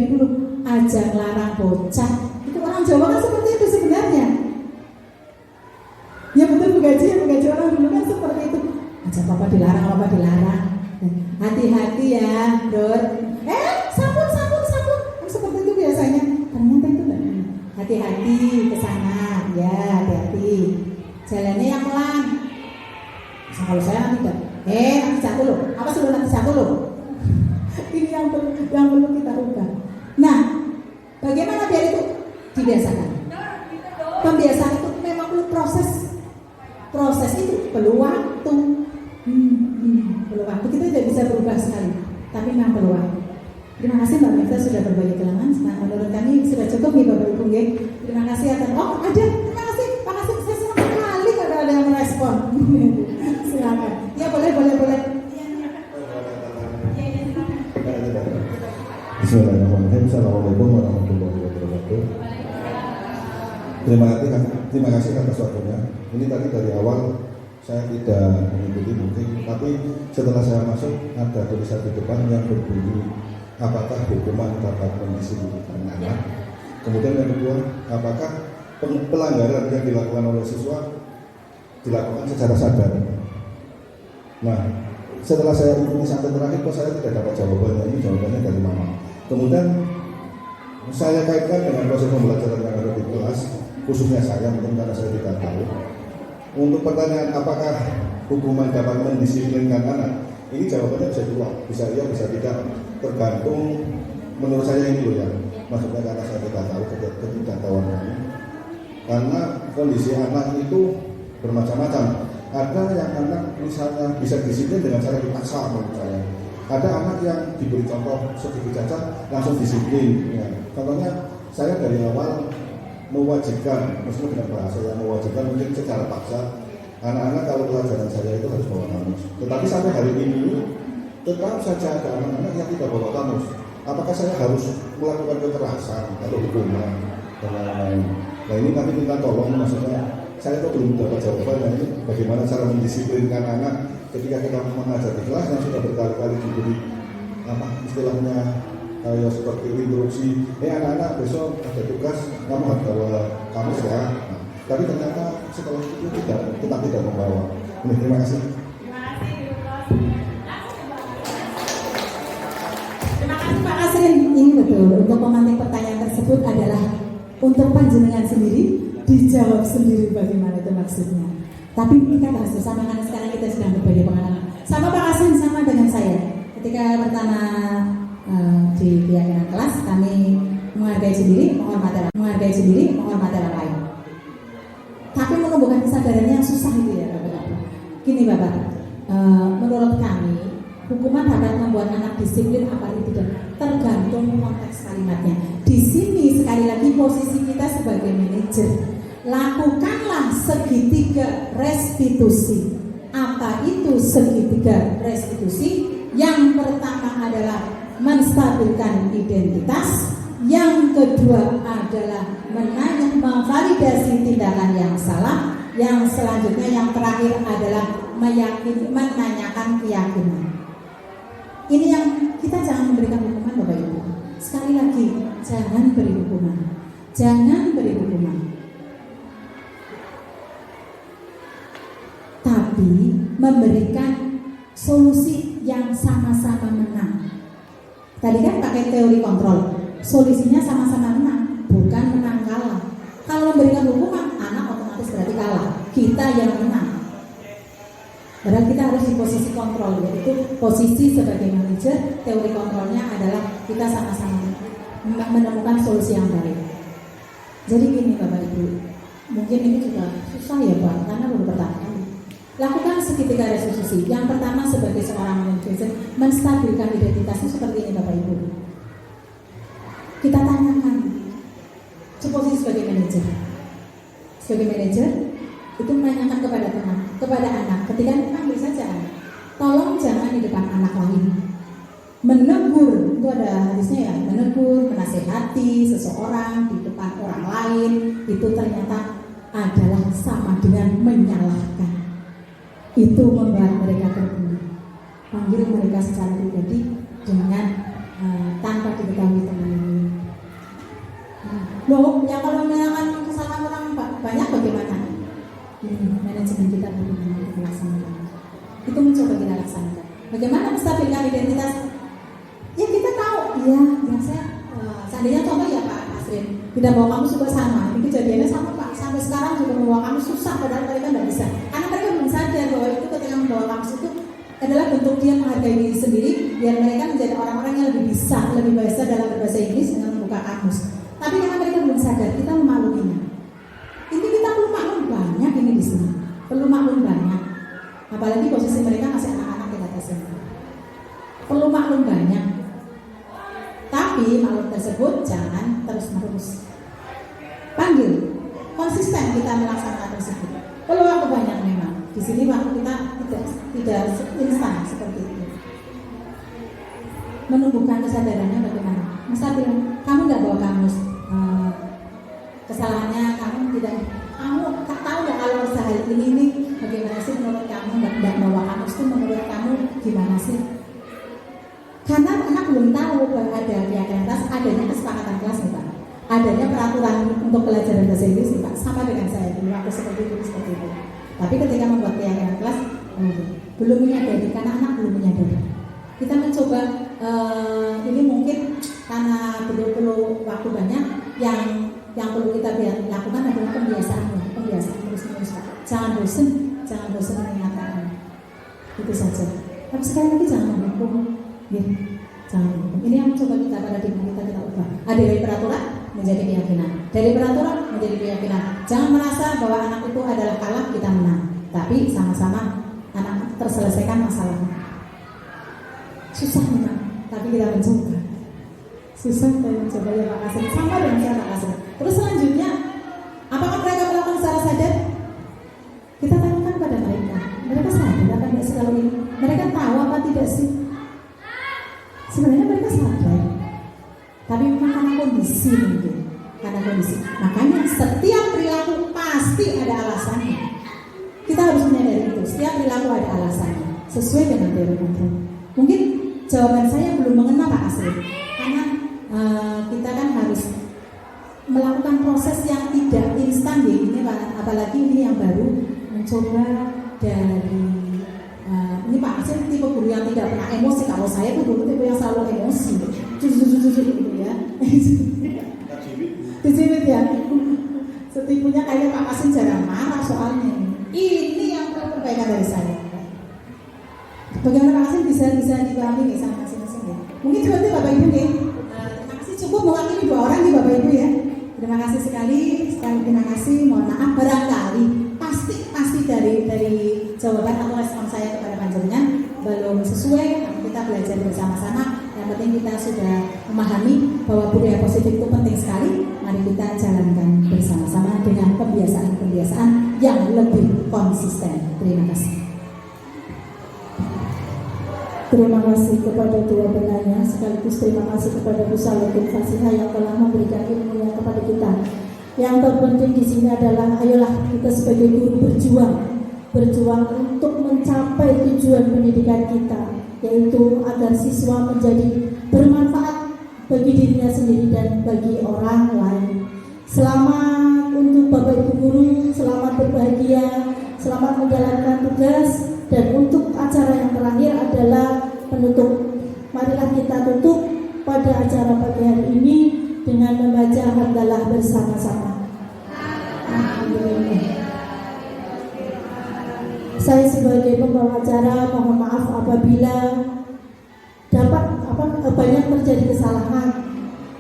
dulu ajar larang bocah. Itu orang Jawa kan seperti itu sebenarnya. Ya betul Bu Gaji orang dulu kan seperti itu. Ajak papa dilarang. Hati-hati ya, Dor. Sabun. Seperti itu biasanya. Ternyata itu enggak. Hati-hati ke sana. Ya, hati-hati. Jalannya yang pelan. Kalau saya tidak. Nanti jatuh loh. Apa sudah nanti jatuh loh? Ini yang perlu kita ubah. Nah, bagaimana biar itu dibiasakan? Pembiasaan itu memang perlu proses itu perlu waktu. Perlu waktu, kita tidak bisa berubah sekali, tapi memang perlu waktu. Terima kasih Mbak Miftah sudah berbagi kelangan. Nah, menurut kami sudah cukup nih Bapak Ibu. Terima kasih atas. Ada. Terima kasih. Saya senang sekali kalau ada yang merespon. Silakan. Ya boleh. Bismillahirrahmanirrahim. Assalamualaikum warahmatullahi wabarakatuh. Terima kasih atas waktunya. Ini tadi dari awal saya tidak mengikuti mungkin, tapi setelah saya masuk ada tulisan di depan yang berbunyi apakah hukuman dapat mendisiplinkan anak. Kemudian yang kedua, apakah pelanggaran yang dilakukan oleh siswa dilakukan secara sadar. Nah, setelah saya ikuti sampai terakhir kok saya tidak dapat jawabannya. Ini jawabannya dari mama. Kemudian saya kaitkan dengan proses pembelajaran yang ada di kelas, khususnya saya mungkin karena saya tidak tahu. Untuk pertanyaan apakah hukuman dapat mendisiplinkan anak, ini jawabannya bisa dua, bisa iya, bisa tidak, tergantung menurut saya ini loh ya. Maksudnya karena saya tidak tahu ketidaktahuan kami. Karena kondisi anak itu bermacam-macam. Ada yang anak misalnya bisa disiplin dengan cara dipaksa menurut saya. Ada anak yang diberi contoh sedikit cacat langsung disiplin. Ya. Contohnya saya dari awal mewajibkan, maksudnya dengan bahasa yang mewajibkan mungkin secara paksa anak-anak kalau pelajaran saya itu harus bawa kamus. Tetapi sampai hari ini tetap saja ada anak-anak yang tidak bawa kamus. Apakah saya harus melakukan kekerasan atau hukuman dan lain-lain? Nah ini nanti minta tolong, maksudnya saya kok belum dapat jawaban. Ini bagaimana cara mendisiplinkan anak ketika kita mengajar di kelas yang sudah berkali-kali diberi apa istilahnya kayak seperti instruksi, anak-anak besok ada tugas kamu harus bawa kamus ya. Nah, tapi ternyata setelah itu kita tidak membawa. Ini terima kasih. Terima kasih Pak Asrin, ini betul. Untuk memantik pertanyaan tersebut adalah untuk panjenengan sendiri dijawab sendiri bagaimana itu maksudnya. Tapi kita bahas bersama karena sekarang kita sedang berbagi pengalaman. Sama Pak Asrin, sama dengan saya. Ketika pertama di keyakinan kelas, kami menghargai sendiri, menghormati orang lain. Tapi menumbuhkan kesadarannya yang susah itu ya Bapak. Gini Bapak, menurut kami hukuman dapat membuat anak disiplin apa tidak tergantung konteks kalimatnya. Di sini sekali lagi posisi kita sebagai manajer, lakukanlah segitiga restitusi. Apa itu segitiga restitusi? Yang pertama adalah menstabilkan identitas, yang kedua adalah memvalidasi tindakan yang salah, yang selanjutnya yang terakhir adalah menanyakan keyakinan. Ini yang kita jangan memberikan hukuman Bapak Ibu. Sekali lagi, jangan beri hukuman. Jangan beri hukuman. Tapi memberikan solusi yang sama-sama menang. Tadi kan pakai teori kontrol. Solusinya sama-sama menang, bukan menang kalah. Kalau memberikan hukuman, anak otomatis berarti kalah. Kita yang menang. Padahal kita harus di posisi kontrol, yaitu posisi sebagai manajer. Teori kontrolnya adalah kita sama-sama menemukan solusi yang baik. Jadi gini Bapak Ibu, mungkin ini juga susah ya Pak, karena baru pertama kali. Lakukan segitiga restitusi. Yang pertama sebagai seorang manajer, menstabilkan identitasnya seperti ini Bapak Ibu. Kita tanyakan, posisi sebagai manajer. Sebagai manajer, itu menanyakan kepada teman, kepada anak. Ketika panggil saja anak, tolong jangan di depan anak lain. Menegur, itu ada hadisnya ya, menegur, menasehati seseorang di depan orang lain itu ternyata adalah sama dengan menyalahkan. Itu membuat mereka terbunuh. Panggil mereka secara pribadi dengan tanpa diketahui teman ini. Loh, ya kalau menyalahkan kesalahan orang banyak bagaimana? Manajemen kita bagaimana untuk melaksanakan. Itu mencoba kita laksanakan. Bagaimana menstabilkan identitas? Ya kita tahu, ya saya seandainya contoh ya Pak Asrin, tidak bawa kamu juga sama. Ini kejadiannya sama Pak. Sampai sekarang juga membawa kamu susah, padahal mereka tidak bisa. Karena mereka belum sadar bahwa itu ketika membawa kamu itu adalah bentuk dia menghargai diri sendiri, biar mereka menjadi orang-orang yang lebih bisa dalam berbahasa Inggris dengan membuka kamus. Tapi karena mereka belum sadar, kita memakluminya. Ini kita perlu maklum banyak ini di sini, perlu maklum banyak. Apalagi posisi mereka masih anak-anak di atas SMP. Perlu maklum banyak. Tapi maklum tersebut jangan terus-menerus. Panggil, konsisten kita melaksanakan tersebut. Perlu waktu banyak memang. Di sini waktu kita tidak instan seperti itu. Menumbuhkan kesadarannya bagaimana? Masa bilang, kamu nggak bawa kamus, kesalahannya kamu tidak. Kamu tak tahu nggak kalau usaha ini nih bagaimana sih menurut kamu? Nggak bawa kamu itu menurut kamu gimana sih? Karena anak belum tahu bahwa ada keyakinan kelas, adanya kesepakatan kelas nih Pak, adanya peraturan untuk pelajaran bahasa Inggris nih Pak, sama dengan saya dulu waktu seperti itu. Tapi ketika membuat keyakinan kelas, belum menyadari karena anak belum menyadari. Kita mencoba ini mungkin karena perlu waktu banyak yang perlu kita lakukan adalah pembiasaan terus Pak. Jangan bosan mengingatkan. Itu saja. Tapi sekali lagi jangan menghukum. Ya, jangan menghukum. Ini yang coba kita paradigma kita ubah. Ada dari peraturan menjadi keyakinan. Dari peraturan menjadi keyakinan. Jangan merasa bahwa anak itu adalah kalah kita menang. Tapi sama-sama anak terselesaikan masalahnya. Susah menang, tapi kita mencoba. Susah kita mencoba ya Pak Kasih. Sama dengan saya Pak Kasih. Terus selanjutnya, apakah mereka melakukan secara sadar? Kita tanyakan pada mereka. Mereka sadar apa tidak sih kalau ini? Mereka tahu apa tidak sih? Sebenarnya mereka sadar, tapi memang karena kondisi mungkin. Karena kondisi. Makanya setiap perilaku pasti ada alasannya. Kita harus menyadari itu. Setiap perilaku ada alasannya. Sesuai dengan teori kontrol. Mungkin jawaban saya belum mengena Pak Asri, karena kita kan harus melakukan proses yang tidak instan ya ini Pak, apalagi ini yang baru mencoba dari ini Pak Asri tipe guru yang tidak pernah emosi. Kalau saya tuh dulu tipe yang selalu emosi, gitu ya. Kecil ya. Setipunya kayak Pak Asri jarang marah soalnya. Ini yang perlu perbaikan dari saya. Bagaimana Pak Kasih bisa dipahami nih sama masing-masing ya? Mungkin coba Bapak Ibu nih. Terima kasih cukup mewakili 2 orang nih Bapak Ibu ya. Terima kasih sekali terima kasih. Mohon maaf barangkali pasti dari jawaban atau respon saya kepada panjenengan belum sesuai. Kita belajar bersama-sama. Yang penting kita sudah memahami bahwa budaya positif itu penting sekali. Mari kita jalankan bersama-sama dengan kebiasaan-kebiasaan yang lebih konsisten. Terima kasih. Terima kasih kepada dua penanya, sekaligus terima kasih kepada Bu Salahuddin Fasihah yang telah memberikan ilmunya kepada kita. Yang terpenting di sini adalah ayolah kita sebagai guru berjuang untuk mencapai tujuan pendidikan kita, yaitu agar siswa menjadi bermanfaat bagi dirinya sendiri dan bagi orang lain. Selamat untuk Bapak Ibu guru, selamat berbahagia, selamat menjalankan tugas. Dan untuk acara yang terakhir adalah penutup. Marilah kita tutup pada acara pagi hari ini dengan membaca hamdalah bersama-sama. Saya sebagai pembawa acara mohon maaf apabila dapat banyak terjadi kesalahan.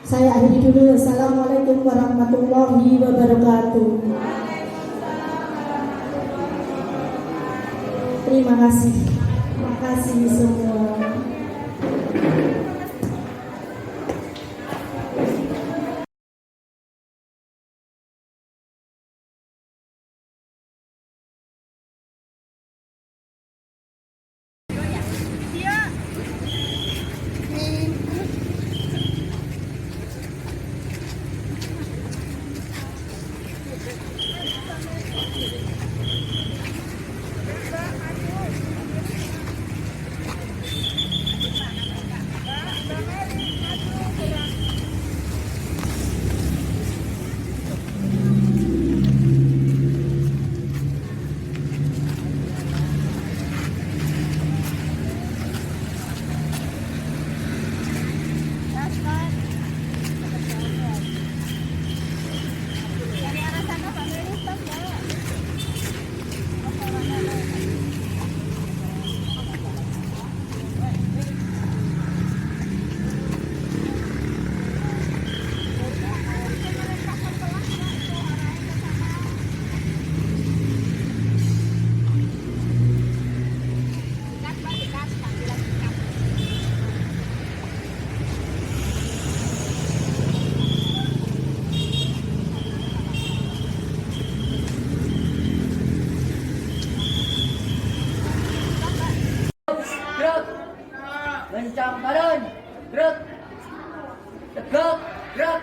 Saya akhiri dulu. Assalamualaikum warahmatullahi wabarakatuh. Terima kasih semua. Kencang turun, gerak, tegak, gerak.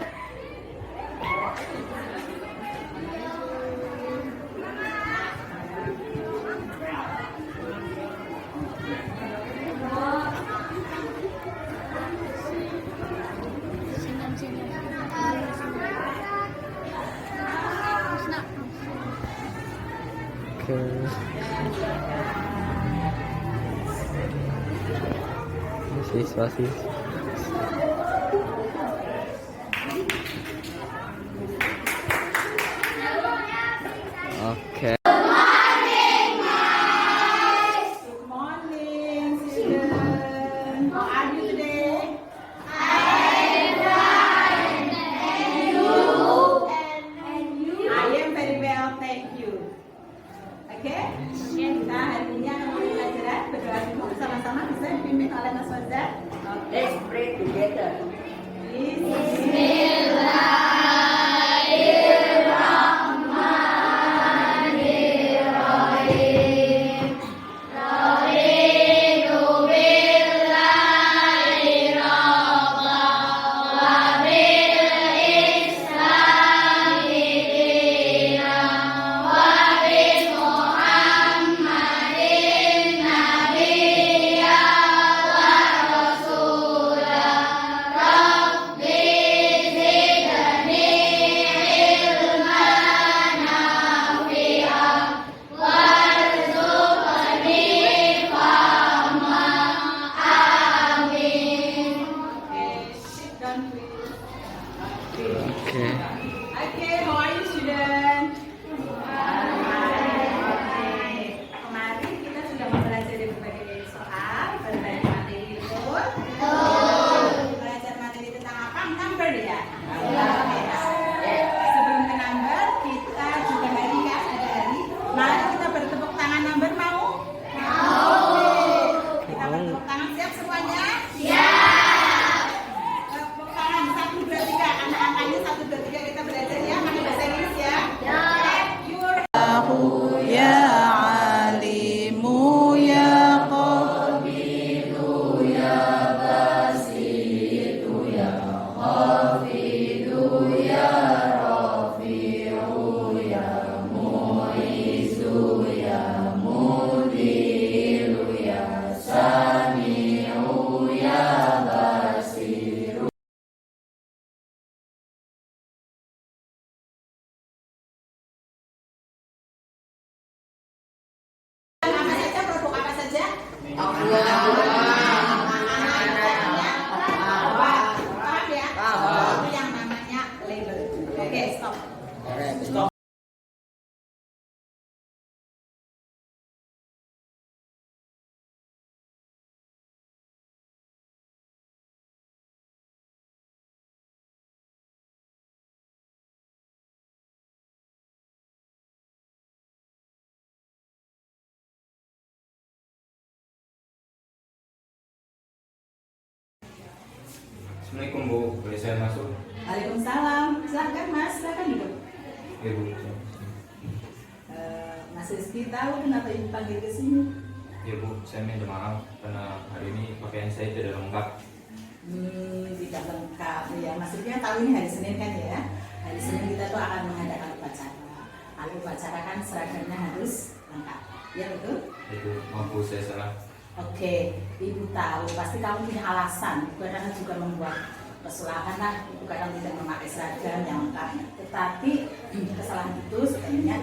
Siswa-siswa. Oke. Good morning, children. How are you today? I am very well, thank you. Oke? Kita hari ini akan mulai pelajaran berdoa dulu sama-sama bisa dipimpin oleh Mas Fauzan. Let's pray together. Sit down, please. Oke. Okay, how are you, student? Kemarin kita sudah mempelajari berbagai soal, berbagai materi itu. Belajar materi tentang apa? Number ya. Sebelum ke number, kita juga hari ya, ada hari. Mari kita bertepuk tangan number mau? Kita bertepuk tangan siap semuanya? Tepuk tangan 1, 2, 3. Anak-anaknya 1, 2, 3 kita belajar ya. Pakai bahasa Inggris ya. Ya alimu ya qabilu ya basitu ya khafidu ya rafi'u ya mu'izu ya mudiru ya sami'u ya basiru. Nama saja, produk apa saja? Paham ya? Itu yang namanya label. Oke, stop. Assalamualaikum Bu, boleh saya masuk? Waalaikumsalam. Silakan Mas, silakan duduk. Ya Bu. Mas Rizky tahu kenapa Ibu panggil ke sini? Ya Bu, saya minta maaf karena hari ini pakaian saya tidak lengkap. Tidak lengkap ya. Mas Rizky tahu ini hari Senin kan ya. Hari Senin kita tuh akan mengadakan upacara. Kalau upacara kan seragamnya harus lengkap. Ya betul? Itu maaf Bu, saya salah. Oke, Ibu tahu pasti kamu punya alasan. Ibu kadang juga membuat kesalahan lah. Ibu kadang tidak memakai seragam yang lengkap. Tetapi kesalahan itu sebenarnya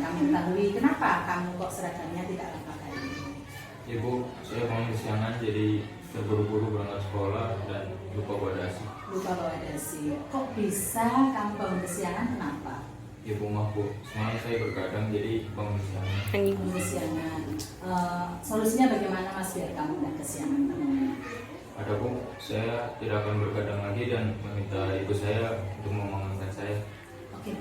kamu ketahui kenapa kamu kok seragamnya tidak lengkap hari ini. Ya Bu, saya bangun kesiangan jadi terburu-buru berangkat sekolah dan lupa bawa dasi. Lupa bawa dasi. Kok bisa kamu bangun kesiangan? Kenapa? Ya Bu, maaf Bu, semalam saya bergadang jadi bangun kesiangan. Bangun kesiangan. Solusinya bagaimana Mas biar kamu tidak kesiangan? Ada Bu, saya tidak akan bergadang lagi dan meminta ibu saya untuk membangunkan saya. Oke,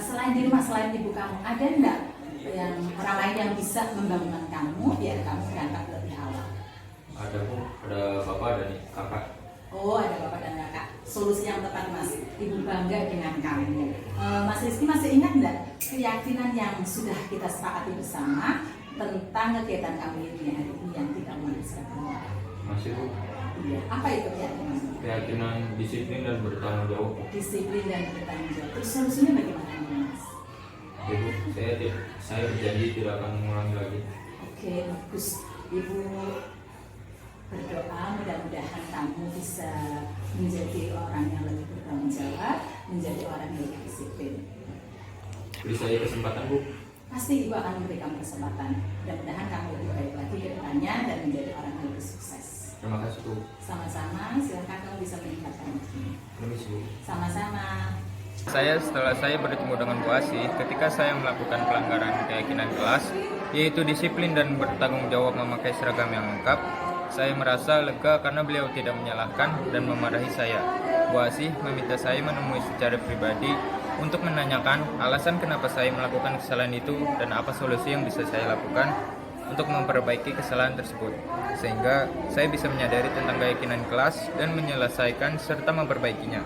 selain di rumah, selain ibu kamu, ada enggak yang orang lain yang bisa membangunkan kamu biar kamu berangkat lebih awal? Ada Bu, ada bapak dan kakak. Oh, ada bapak dan kakak. Solusi yang tepat Mas. Ibu bangga dengan kamu. Mas Rizky masih ingat enggak keyakinan yang sudah kita sepakati bersama tentang kegiatan kamu ini hari ini yang tidak memakai seragam? Masih Bu, Iya. Apa itu keyakinan? keyakinan disiplin dan bertanggung jawab. Disiplin dan bertanggung jawab. Terus solusinya bagaimana Mas? Ya Bu, saya berjanji tidak akan mengulangi lagi. Oke, bagus. Ibu berdoa mudah-mudahan kamu bisa menjadi orang yang lebih bertanggung jawab, menjadi orang yang lebih disiplin. Beri saya kesempatan Bu. pasti Ibu akan memberikan kesempatan. Mudah-mudahan kamu lebih baik lagi ke depannya dan menjadi orang yang lebih sukses. Terima kasih Bu. Sama-sama, silakan kamu bisa meningkatkan ini. Permisi Bu. Sama-sama. Setelah saya bertemu dengan Bu Asih, ketika saya melakukan pelanggaran keyakinan kelas, yaitu disiplin dan bertanggung jawab memakai seragam yang lengkap, saya merasa lega karena beliau tidak menyalahkan dan memarahi saya. Bu Asih meminta saya menemui secara pribadi untuk menanyakan alasan kenapa saya melakukan kesalahan itu dan apa solusi yang bisa saya lakukan untuk memperbaiki kesalahan tersebut, sehingga saya bisa menyadari tentang keyakinan kelas dan menyelesaikan serta memperbaikinya.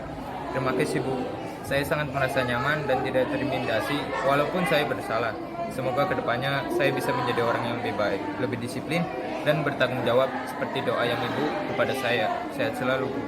Terima kasih Bu. Saya sangat merasa nyaman dan tidak terintimidasi walaupun saya bersalah. Semoga kedepannya saya bisa menjadi orang yang lebih baik, lebih disiplin, dan bertanggung jawab seperti doa yang Ibu kepada saya. Sehat selalu Bu.